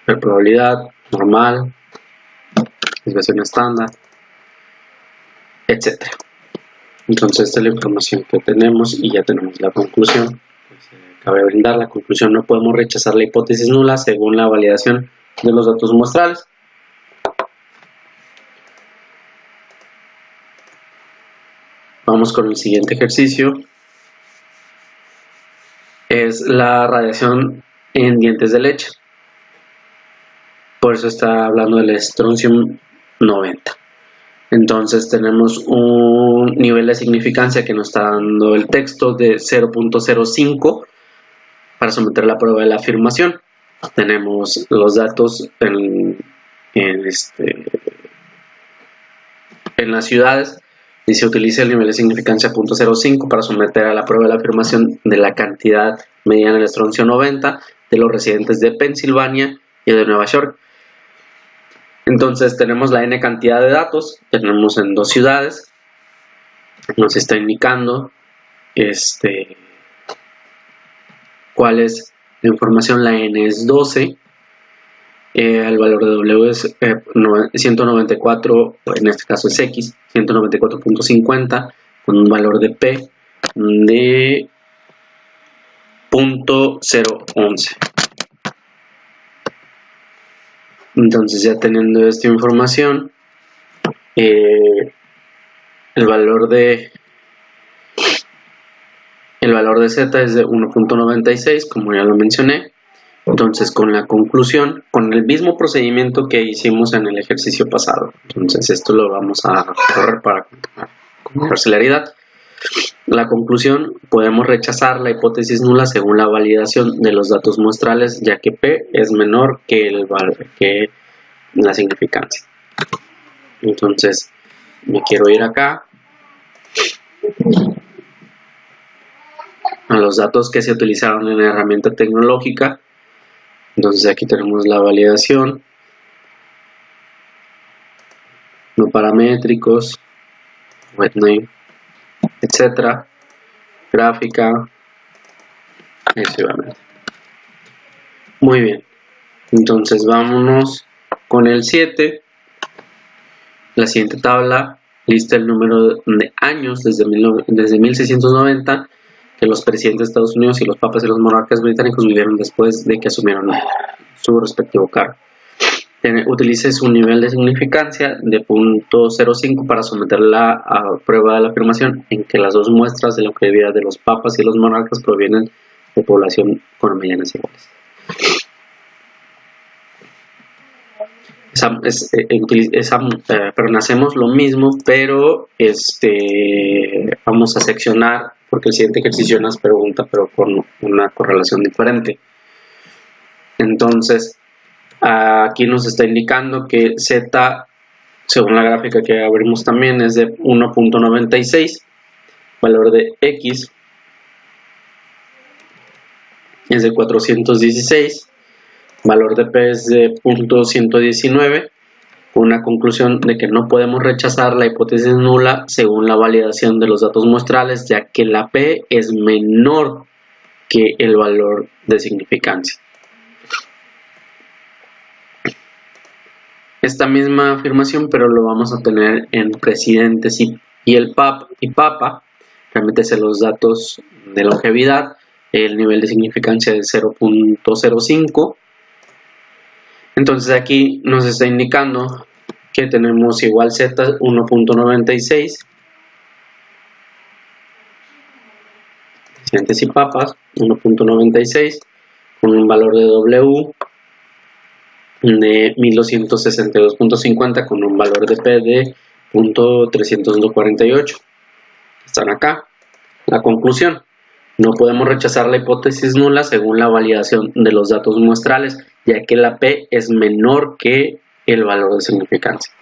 A: probabilidad, normal, desviación estándar, etc. Entonces esta es la información que tenemos y ya tenemos la conclusión. Cabe brindar la conclusión: no podemos rechazar la hipótesis nula según la validación de los datos muestrales. Vamos con el siguiente ejercicio. Es la radiación en dientes de leche. Por eso está hablando del strontium 90. Entonces tenemos un nivel de significancia que nos está dando el texto de 0.05 para someter la prueba de la afirmación. Tenemos los datos en las ciudades y se utiliza el nivel de significancia 0.05 para someter a la prueba de la afirmación de la cantidad mediana del estroncio 90 de los residentes de Pensilvania y de Nueva York. Entonces tenemos la n cantidad de datos, tenemos en dos ciudades, nos está indicando cuál es la información. La n es 12, el valor de W es 194, en este caso es X, 194.50, con un valor de P de 0.011. Entonces, ya teniendo esta información, el valor de Z es de 1.96, como ya lo mencioné. Entonces, con la conclusión, con el mismo procedimiento que hicimos en el ejercicio pasado. Entonces, esto lo vamos a correr para con mayor celeridad. La conclusión: podemos rechazar la hipótesis nula según la validación de los datos muestrales, ya que P es menor que la significancia. Entonces me quiero ir acá a los datos que se utilizaron en la herramienta tecnológica. Entonces aquí tenemos la validación, no paramétricos, wet name, etcétera, gráfica, exclusivamente. Muy bien, entonces vámonos con el 7. La siguiente tabla lista el número de años desde 1690 que los presidentes de Estados Unidos y los papas y los monarcas británicos vivieron después de que asumieron su respectivo cargo. Utilice su nivel de significancia de 0.05 para someterla a prueba de la afirmación en que las dos muestras de la longevidad de los papas y los monarcas provienen de población con medianas iguales. Hacemos lo mismo, pero vamos a seccionar, porque el siguiente ejercicio nos pregunta, pero con una correlación diferente. Entonces, aquí nos está indicando que Z, según la gráfica que abrimos también, es de 1.96, valor de X es de 416, valor de P es de 0.119, una conclusión de que no podemos rechazar la hipótesis nula según la validación de los datos muestrales, ya que la P es menor que el valor de significancia. Esta misma afirmación, pero lo vamos a tener en presidentes y el Papa. Realmente son los datos de longevidad, el nivel de significancia de 0.05. Entonces aquí nos está indicando que tenemos igual Z 1.96, presidentes y papas 1.96, con un valor de W de 1262.50, con un valor de P de 0.348. Están acá. La conclusión: no podemos rechazar la hipótesis nula según la validación de los datos muestrales, ya que la P es menor que el valor de significancia.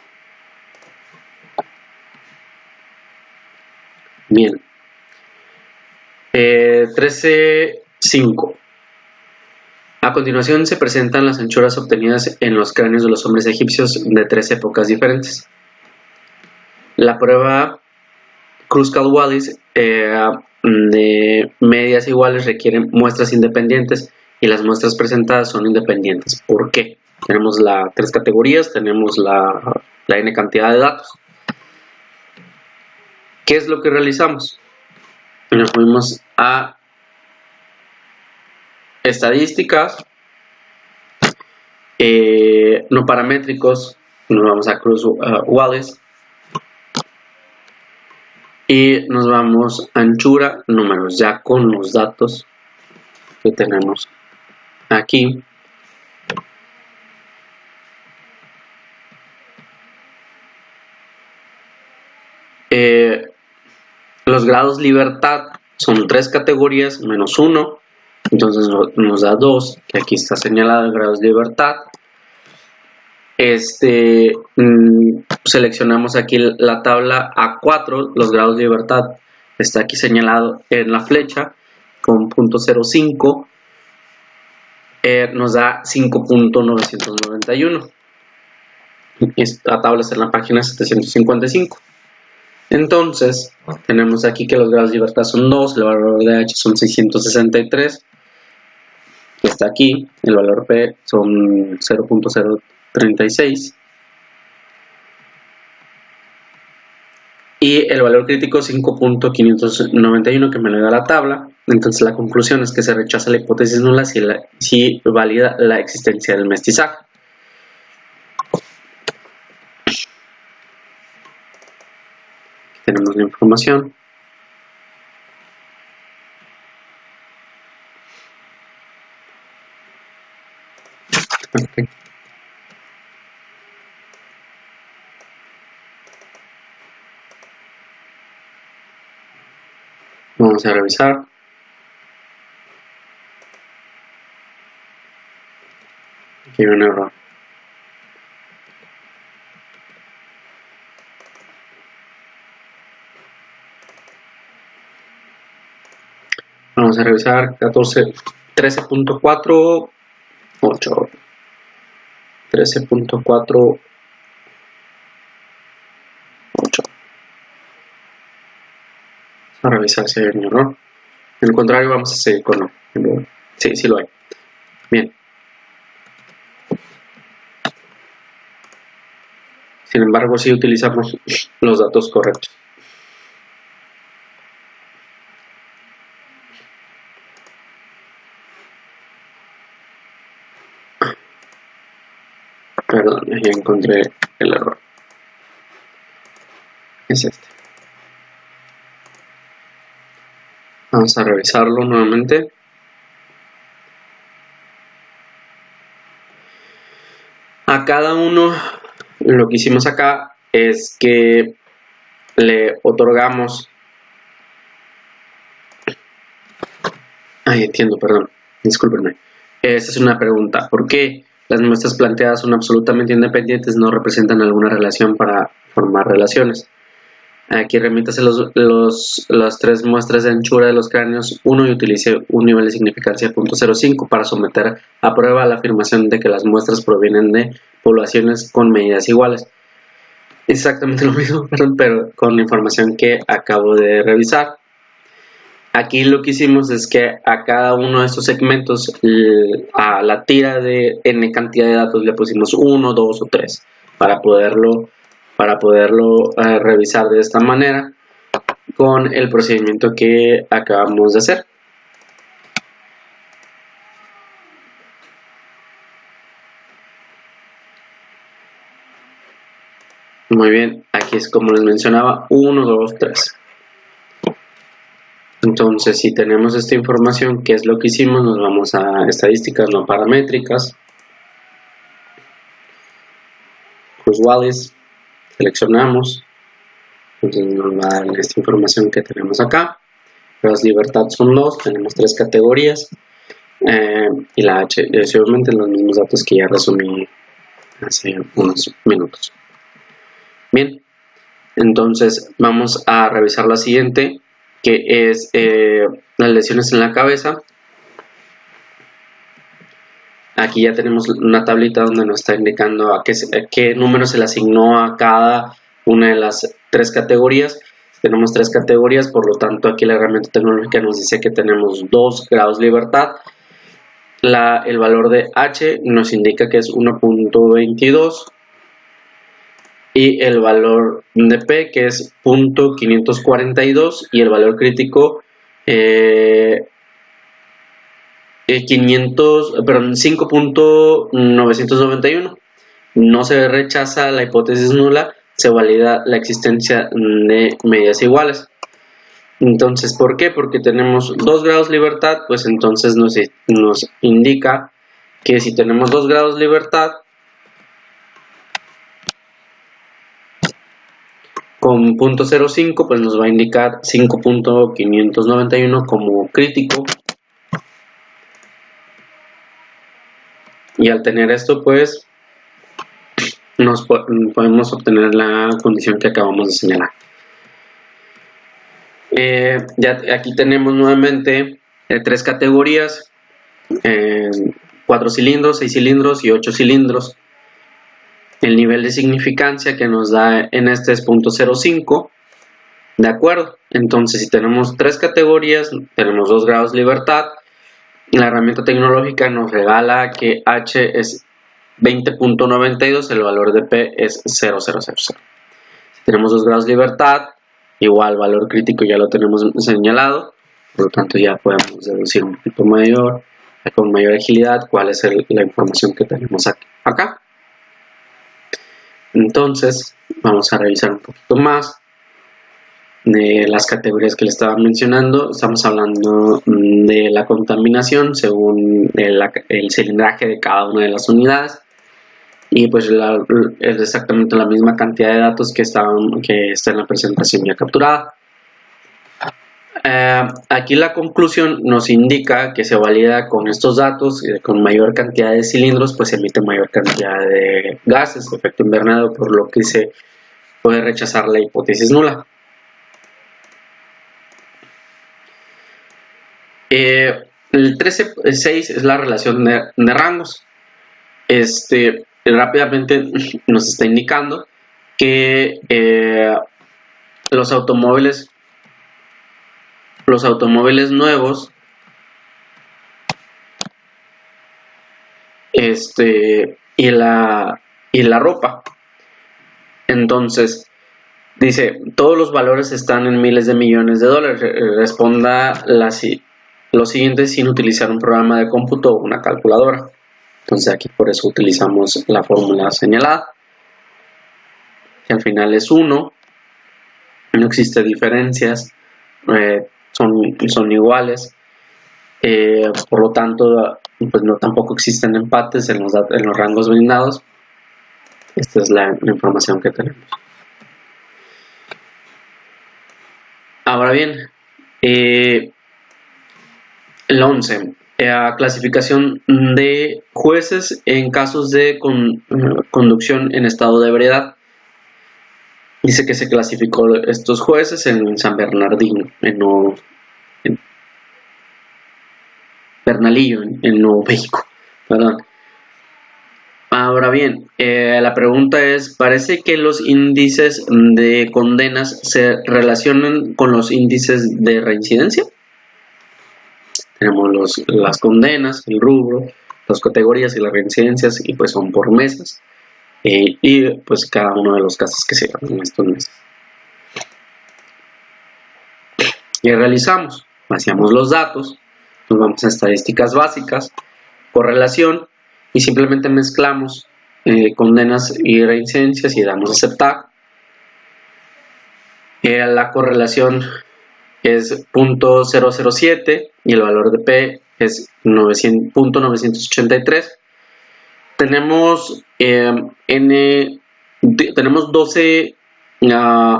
A: Bien. 13.5. A continuación se presentan las anchuras obtenidas en los cráneos de los hombres egipcios de 3 épocas diferentes. La prueba Kruskal-Wallis de medias iguales requiere muestras independientes y las muestras presentadas son independientes. ¿Por qué? Tenemos las 3 categorías, tenemos la n cantidad de datos. ¿Qué es lo que realizamos? Nos fuimos a estadísticas, no paramétricos, nos vamos a Kruskal-Wallis y nos vamos a anchura, números, ya con los datos que tenemos aquí. Los grados libertad son 3 categorías menos 1, entonces nos da 2, que aquí está señalado en grados de libertad. Seleccionamos aquí la tabla A4, los grados de libertad está aquí señalado en la flecha con 0.05, nos da 5.991. Esta tabla está en la página 755. Entonces, tenemos aquí que los grados de libertad son 2, el valor de H son 663, que está aquí, el valor P son 0.036 y el valor crítico 5.591, que me lo da la tabla. Entonces la conclusión es que se rechaza la hipótesis nula si valida la existencia del mestizaje. Tenemos la información. Okay. Vamos a revisar. Aquí hay un error. Vamos a revisar 13.4, 8. 13.4, 8. Vamos a revisar si hay un error. En el contrario, vamos a seguir con no. Sí, sí lo hay. Bien. Sin embargo, sí utilizamos los datos correctos. Perdón, ya encontré el error. Es este. Vamos a revisarlo nuevamente. A cada uno, lo que hicimos acá es que le otorgamos... Ay, entiendo, perdón. Discúlpenme. Esa es una pregunta. ¿Por qué las muestras planteadas son absolutamente independientes, no representan alguna relación para formar relaciones? Aquí remítase las tres muestras de anchura de los cráneos 1 y utilice un nivel de significancia 0.05 para someter a prueba la afirmación de que las muestras provienen de poblaciones con medidas iguales. Exactamente lo mismo, perdón, pero con la información que acabo de revisar. Aquí lo que hicimos es que a cada uno de estos segmentos, a la tira de n cantidad de datos, le pusimos 1, 2 o 3 para poderlo revisar de esta manera con el procedimiento que acabamos de hacer. Muy bien, aquí es como les mencionaba, 1, 2, 3. Entonces, si tenemos esta información, ¿qué es lo que hicimos? Nos vamos a estadísticas no paramétricas, Cruz-Wallis, seleccionamos, entonces nos va a dar esta información que tenemos acá. Las libertades son 2, tenemos 3 categorías, y la H, obviamente los mismos datos que ya resumí hace unos minutos. Bien, entonces vamos a revisar la siguiente, que es las lesiones en la cabeza. Aquí ya tenemos una tablita donde nos está indicando a qué número se le asignó a cada una de las 3 categorías. Tenemos 3 categorías, por lo tanto aquí la herramienta tecnológica nos dice que tenemos 2 grados de libertad. El valor de H nos indica que es 1.22 y el valor de P que es 0.542 y el valor crítico 5.991. No se rechaza la hipótesis nula, se valida la existencia de medidas iguales. Entonces, ¿por qué? Porque tenemos 2 grados de libertad, pues entonces nos indica que si tenemos 2 grados de libertad con 0.05, pues nos va a indicar 5.591 como crítico. Y al tener esto, pues podemos obtener la condición que acabamos de señalar. Ya aquí tenemos nuevamente 3 categorías, 4 cilindros, 6 cilindros y 8 cilindros. El nivel de significancia que nos da en este es 0.05. De acuerdo, entonces si tenemos 3 categorías, tenemos 2 grados de libertad. La herramienta tecnológica nos regala que H es 20.92, el valor de P es 0.000. Si tenemos 2 grados de libertad, igual valor crítico ya lo tenemos señalado, por lo tanto ya podemos deducir un poquito mayor, con mayor agilidad, cuál es la información que tenemos acá. Entonces, vamos a revisar un poquito más de las categorías que le estaba mencionando. Estamos hablando de la contaminación según el cilindraje de cada una de las unidades. Y pues es exactamente la misma cantidad de datos que está en la presentación ya capturada. Aquí la conclusión nos indica que se valida con estos datos, con mayor cantidad de cilindros, pues se emite mayor cantidad de gases de efecto invernadero, por lo que se puede rechazar la hipótesis nula. El 13.6 es la relación de rangos. Rápidamente nos está indicando que los automóviles nuevos y la ropa. Entonces dice, todos los valores están en miles de millones de dólares. Responda lo siguiente sin utilizar un programa de cómputo o una calculadora. Entonces aquí por eso utilizamos la fórmula señalada, que al final es 1, no existe diferencias, son iguales, por lo tanto pues tampoco existen empates en los rangos brindados. Esta es la información que tenemos. Ahora bien, el 11, clasificación de jueces en casos de conducción en estado de ebriedad. Dice que se clasificó estos jueces en San Bernardino, en Bernalillo, en Nuevo México. Perdón. Ahora bien, la pregunta es, ¿parece que los índices de condenas se relacionan con los índices de reincidencia? Tenemos las condenas, el rubro, las categorías y las reincidencias, y pues son por meses. Y pues cada uno de los casos que se dan en estos meses. Y realizamos, vaciamos los datos, nos vamos a estadísticas básicas, correlación, y simplemente mezclamos condenas y reincidencias y damos a aceptar. La correlación es 0.007 y el valor de P es 0.983. Tenemos tenemos 12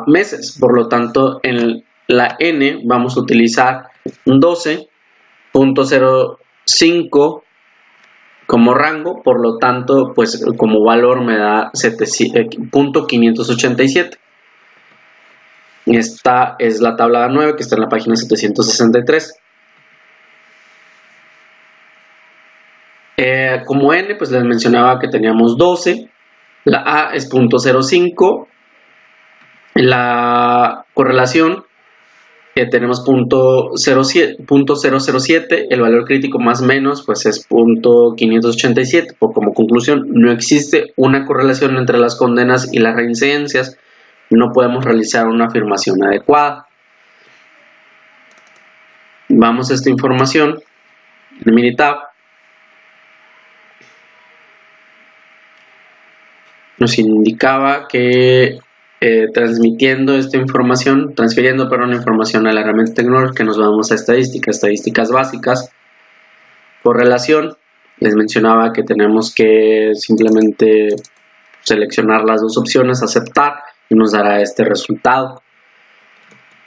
A: meses, por lo tanto en la N vamos a utilizar 12.05 como rango, por lo tanto pues como valor me da 0.587. Esta es la tabla 9 que está en la página 763. Como N, pues les mencionaba que teníamos 12, la A es 0.05, la correlación tenemos 0.007, el valor crítico más menos pues es 0.587. Como conclusión, no existe una correlación entre las condenas y las reincidencias, no podemos realizar una afirmación adecuada. Vamos a esta información en Minitab. Nos indicaba que transfiriendo información a la herramienta tecnológica, nos vamos a estadísticas básicas, correlación. Les mencionaba que tenemos que simplemente seleccionar las dos opciones, aceptar, y nos dará este resultado.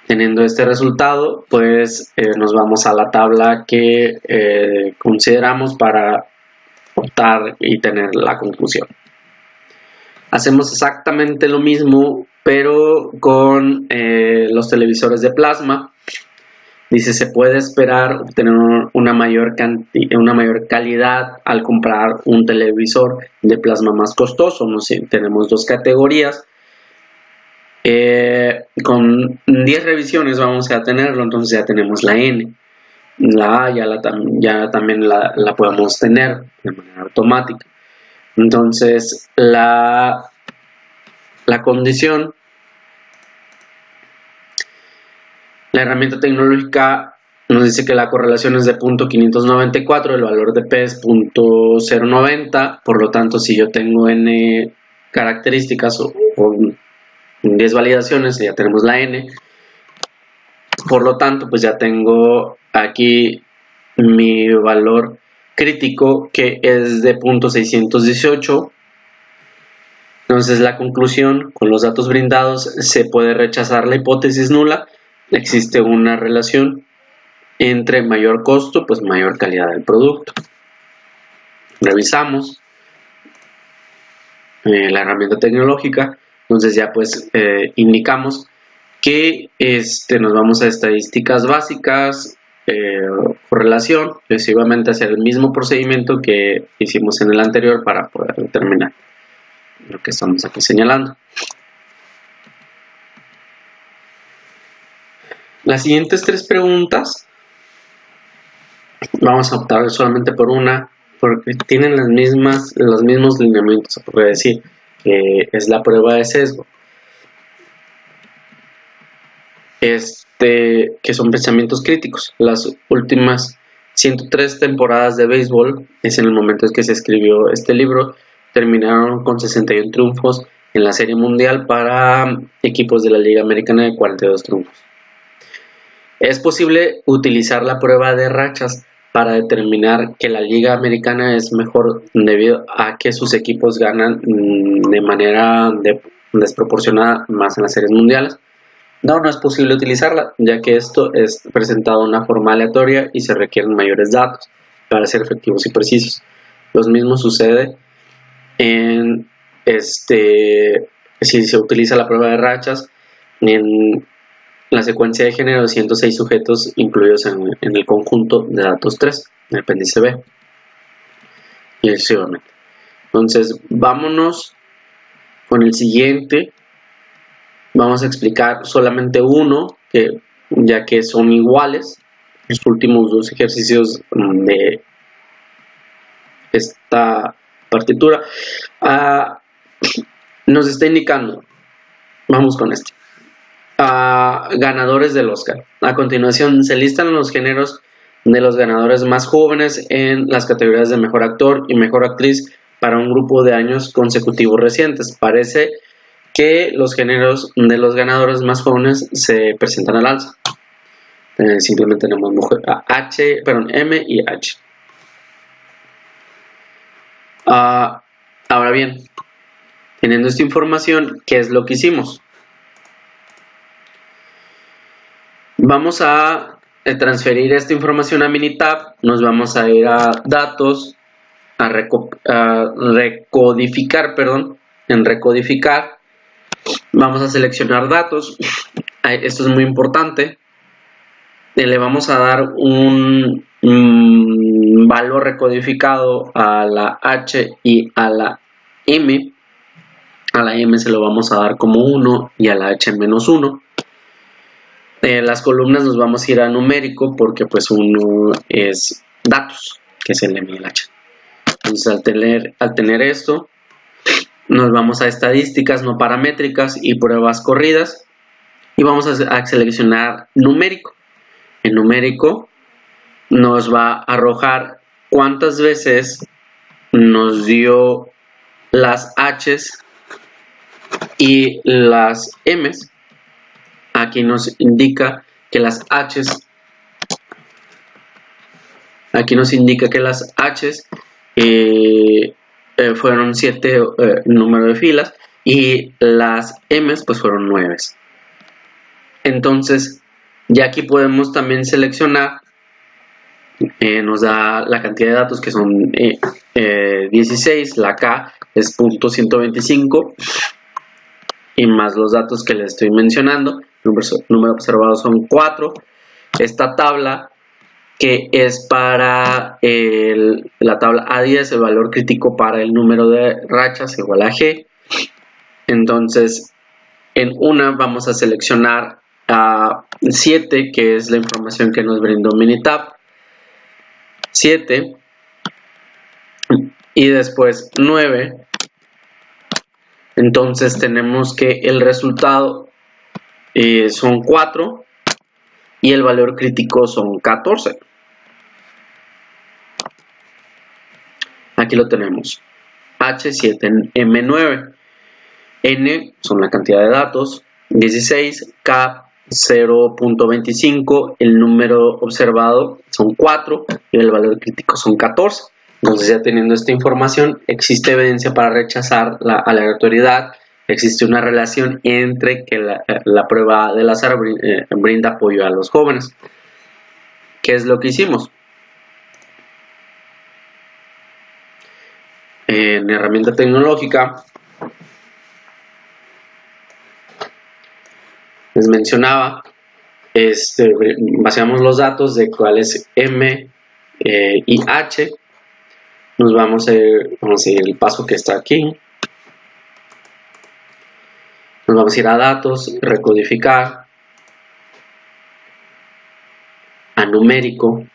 A: Teniendo este resultado, pues nos vamos a la tabla que consideramos para optar y tener la conclusión. Hacemos exactamente lo mismo, pero con los televisores de plasma. Dice, se puede esperar obtener una mayor calidad al comprar un televisor de plasma más costoso. Tenemos dos categorías. Con 10 revisiones vamos a tenerlo, entonces ya tenemos la N. La A ya también la podemos tener de manera automática. Entonces la condición, la herramienta tecnológica nos dice que la correlación es de 0.594, el valor de P es 0.090, por lo tanto si yo tengo N características o 10 validaciones, ya tenemos la N, por lo tanto pues ya tengo aquí mi valor crítico, que es de 0.618. Entonces la conclusión, con los datos brindados se puede rechazar la hipótesis nula existe una relación entre mayor costo, pues mayor calidad del producto. Revisamos la herramienta tecnológica, entonces ya pues indicamos que nos vamos a estadísticas básicas, correlación, exclusivamente hacia el mismo procedimiento que hicimos en el anterior para poder determinar lo que estamos aquí señalando. Las siguientes 3 preguntas vamos a optar solamente por una porque tienen los mismos lineamientos, se podría decir, que es la prueba de sesgo. Que son pensamientos críticos. Las últimas 103 temporadas de béisbol, es en el momento en que se escribió este libro, terminaron con 61 triunfos en la Serie Mundial para equipos de la Liga Americana de 42 triunfos. Es posible utilizar la prueba de rachas para determinar que la Liga Americana es mejor debido a que sus equipos ganan de manera desproporcionada más en las series mundiales. No es posible utilizarla, ya que esto es presentado de una forma aleatoria y se requieren mayores datos para ser efectivos y precisos. Lo mismo sucede en si se utiliza la prueba de rachas en la secuencia de género de 106 sujetos incluidos en el conjunto de datos 3, en el apéndice B, y sucesivamente. Entonces, vámonos con el siguiente. Vamos a explicar solamente uno, ya que son iguales. Los últimos 2 ejercicios de esta partitura nos está indicando. Vamos con este. Ganadores del Oscar. A continuación se listan los géneros de los ganadores más jóvenes en las categorías de mejor actor y mejor actriz para un grupo de años consecutivos recientes. Parece que los géneros de los ganadores más jóvenes se presentan al alza. Simplemente tenemos M y H. Ahora bien, teniendo esta información, ¿qué es lo que hicimos? Vamos a transferir esta información a Minitab. Nos vamos a ir a datos, a recodificar, en recodificar. Vamos a seleccionar datos. Esto es muy importante. Le vamos a dar un valor recodificado a la H y a la M. A la M se lo vamos a dar como 1 y a la H menos 1. Las columnas nos vamos a ir a numérico porque pues uno es datos, que es el M y el H. Entonces al tener esto, nos vamos a estadísticas no paramétricas y pruebas corridas y vamos a seleccionar numérico. En numérico nos va a arrojar cuántas veces nos dio las H's y las M's. Aquí nos indica que las H's fueron 7 número de filas y las M's pues fueron 9. Entonces ya aquí podemos también seleccionar, nos da la cantidad de datos que son 16, la K es .125 y más los datos que les estoy mencionando. Número observado son 4. Esta tabla que es para la tabla A10, el valor crítico para el número de rachas igual a G. Entonces en una vamos a seleccionar a 7, que es la información que nos brindó Minitab, 7 y después 9. Entonces tenemos que el resultado son 4 y el valor crítico son 14. Aquí lo tenemos. H7, M9. N son la cantidad de datos. 16, K 0.25. El número observado son 4 y el valor crítico son 14. Entonces ya teniendo esta información, existe evidencia para rechazar la aleatoriedad existe una relación entre que la prueba del azar brinda apoyo a los jóvenes. ¿Qué es lo que hicimos? En herramienta tecnológica les mencionaba, vaciamos los datos de cuál es M y H. Nos vamos a ir el paso que está aquí. Nos vamos a ir a datos, recodificar, a numérico.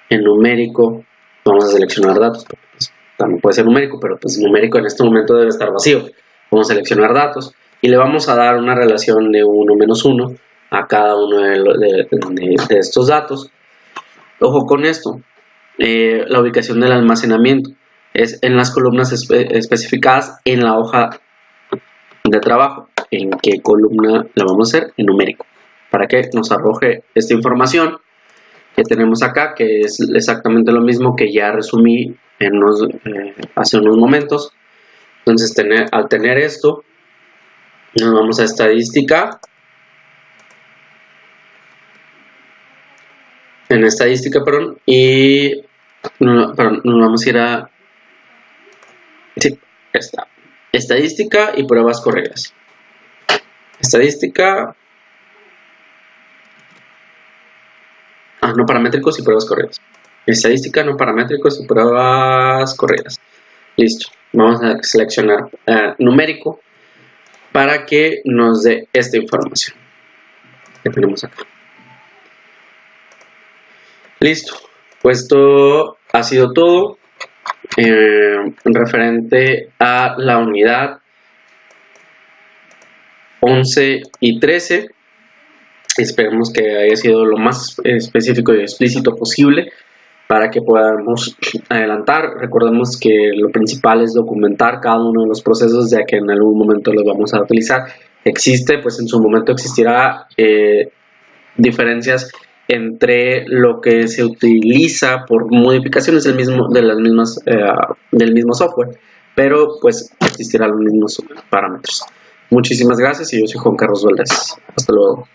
A: En numérico vamos a seleccionar datos. Pues, también puede ser numérico, pero pues numérico en este momento debe estar vacío. Vamos a seleccionar datos y le vamos a dar una relación de 1 menos 1 a cada uno de estos datos. Ojo con esto, la ubicación del almacenamiento es en las columnas especificadas en la hoja de trabajo. ¿En qué columna la vamos a hacer? En numérico, para que nos arroje esta información que tenemos acá, que es exactamente lo mismo que ya resumí hace unos momentos. Entonces, al tener esto, nos vamos a estadística. En estadística, y nos vamos a ir a estadística y pruebas corridas. Estadística, no paramétricos y pruebas corridas. Estadística, no paramétricos y pruebas corridas. Listo. Vamos a seleccionar numérico para que nos dé esta información que tenemos acá. Listo. Pues esto ha sido todo referente a la unidad 11 y 13. Esperemos que haya sido lo más específico y explícito posible para que podamos adelantar. Recordemos que lo principal es documentar cada uno de los procesos, ya que en algún momento los vamos a utilizar. Pues en su momento existirá diferencias entre lo que se utiliza por modificaciones del mismo software, pero pues existirán los mismos parámetros. Muchísimas gracias y yo soy Juan Carlos Valdés. Hasta luego.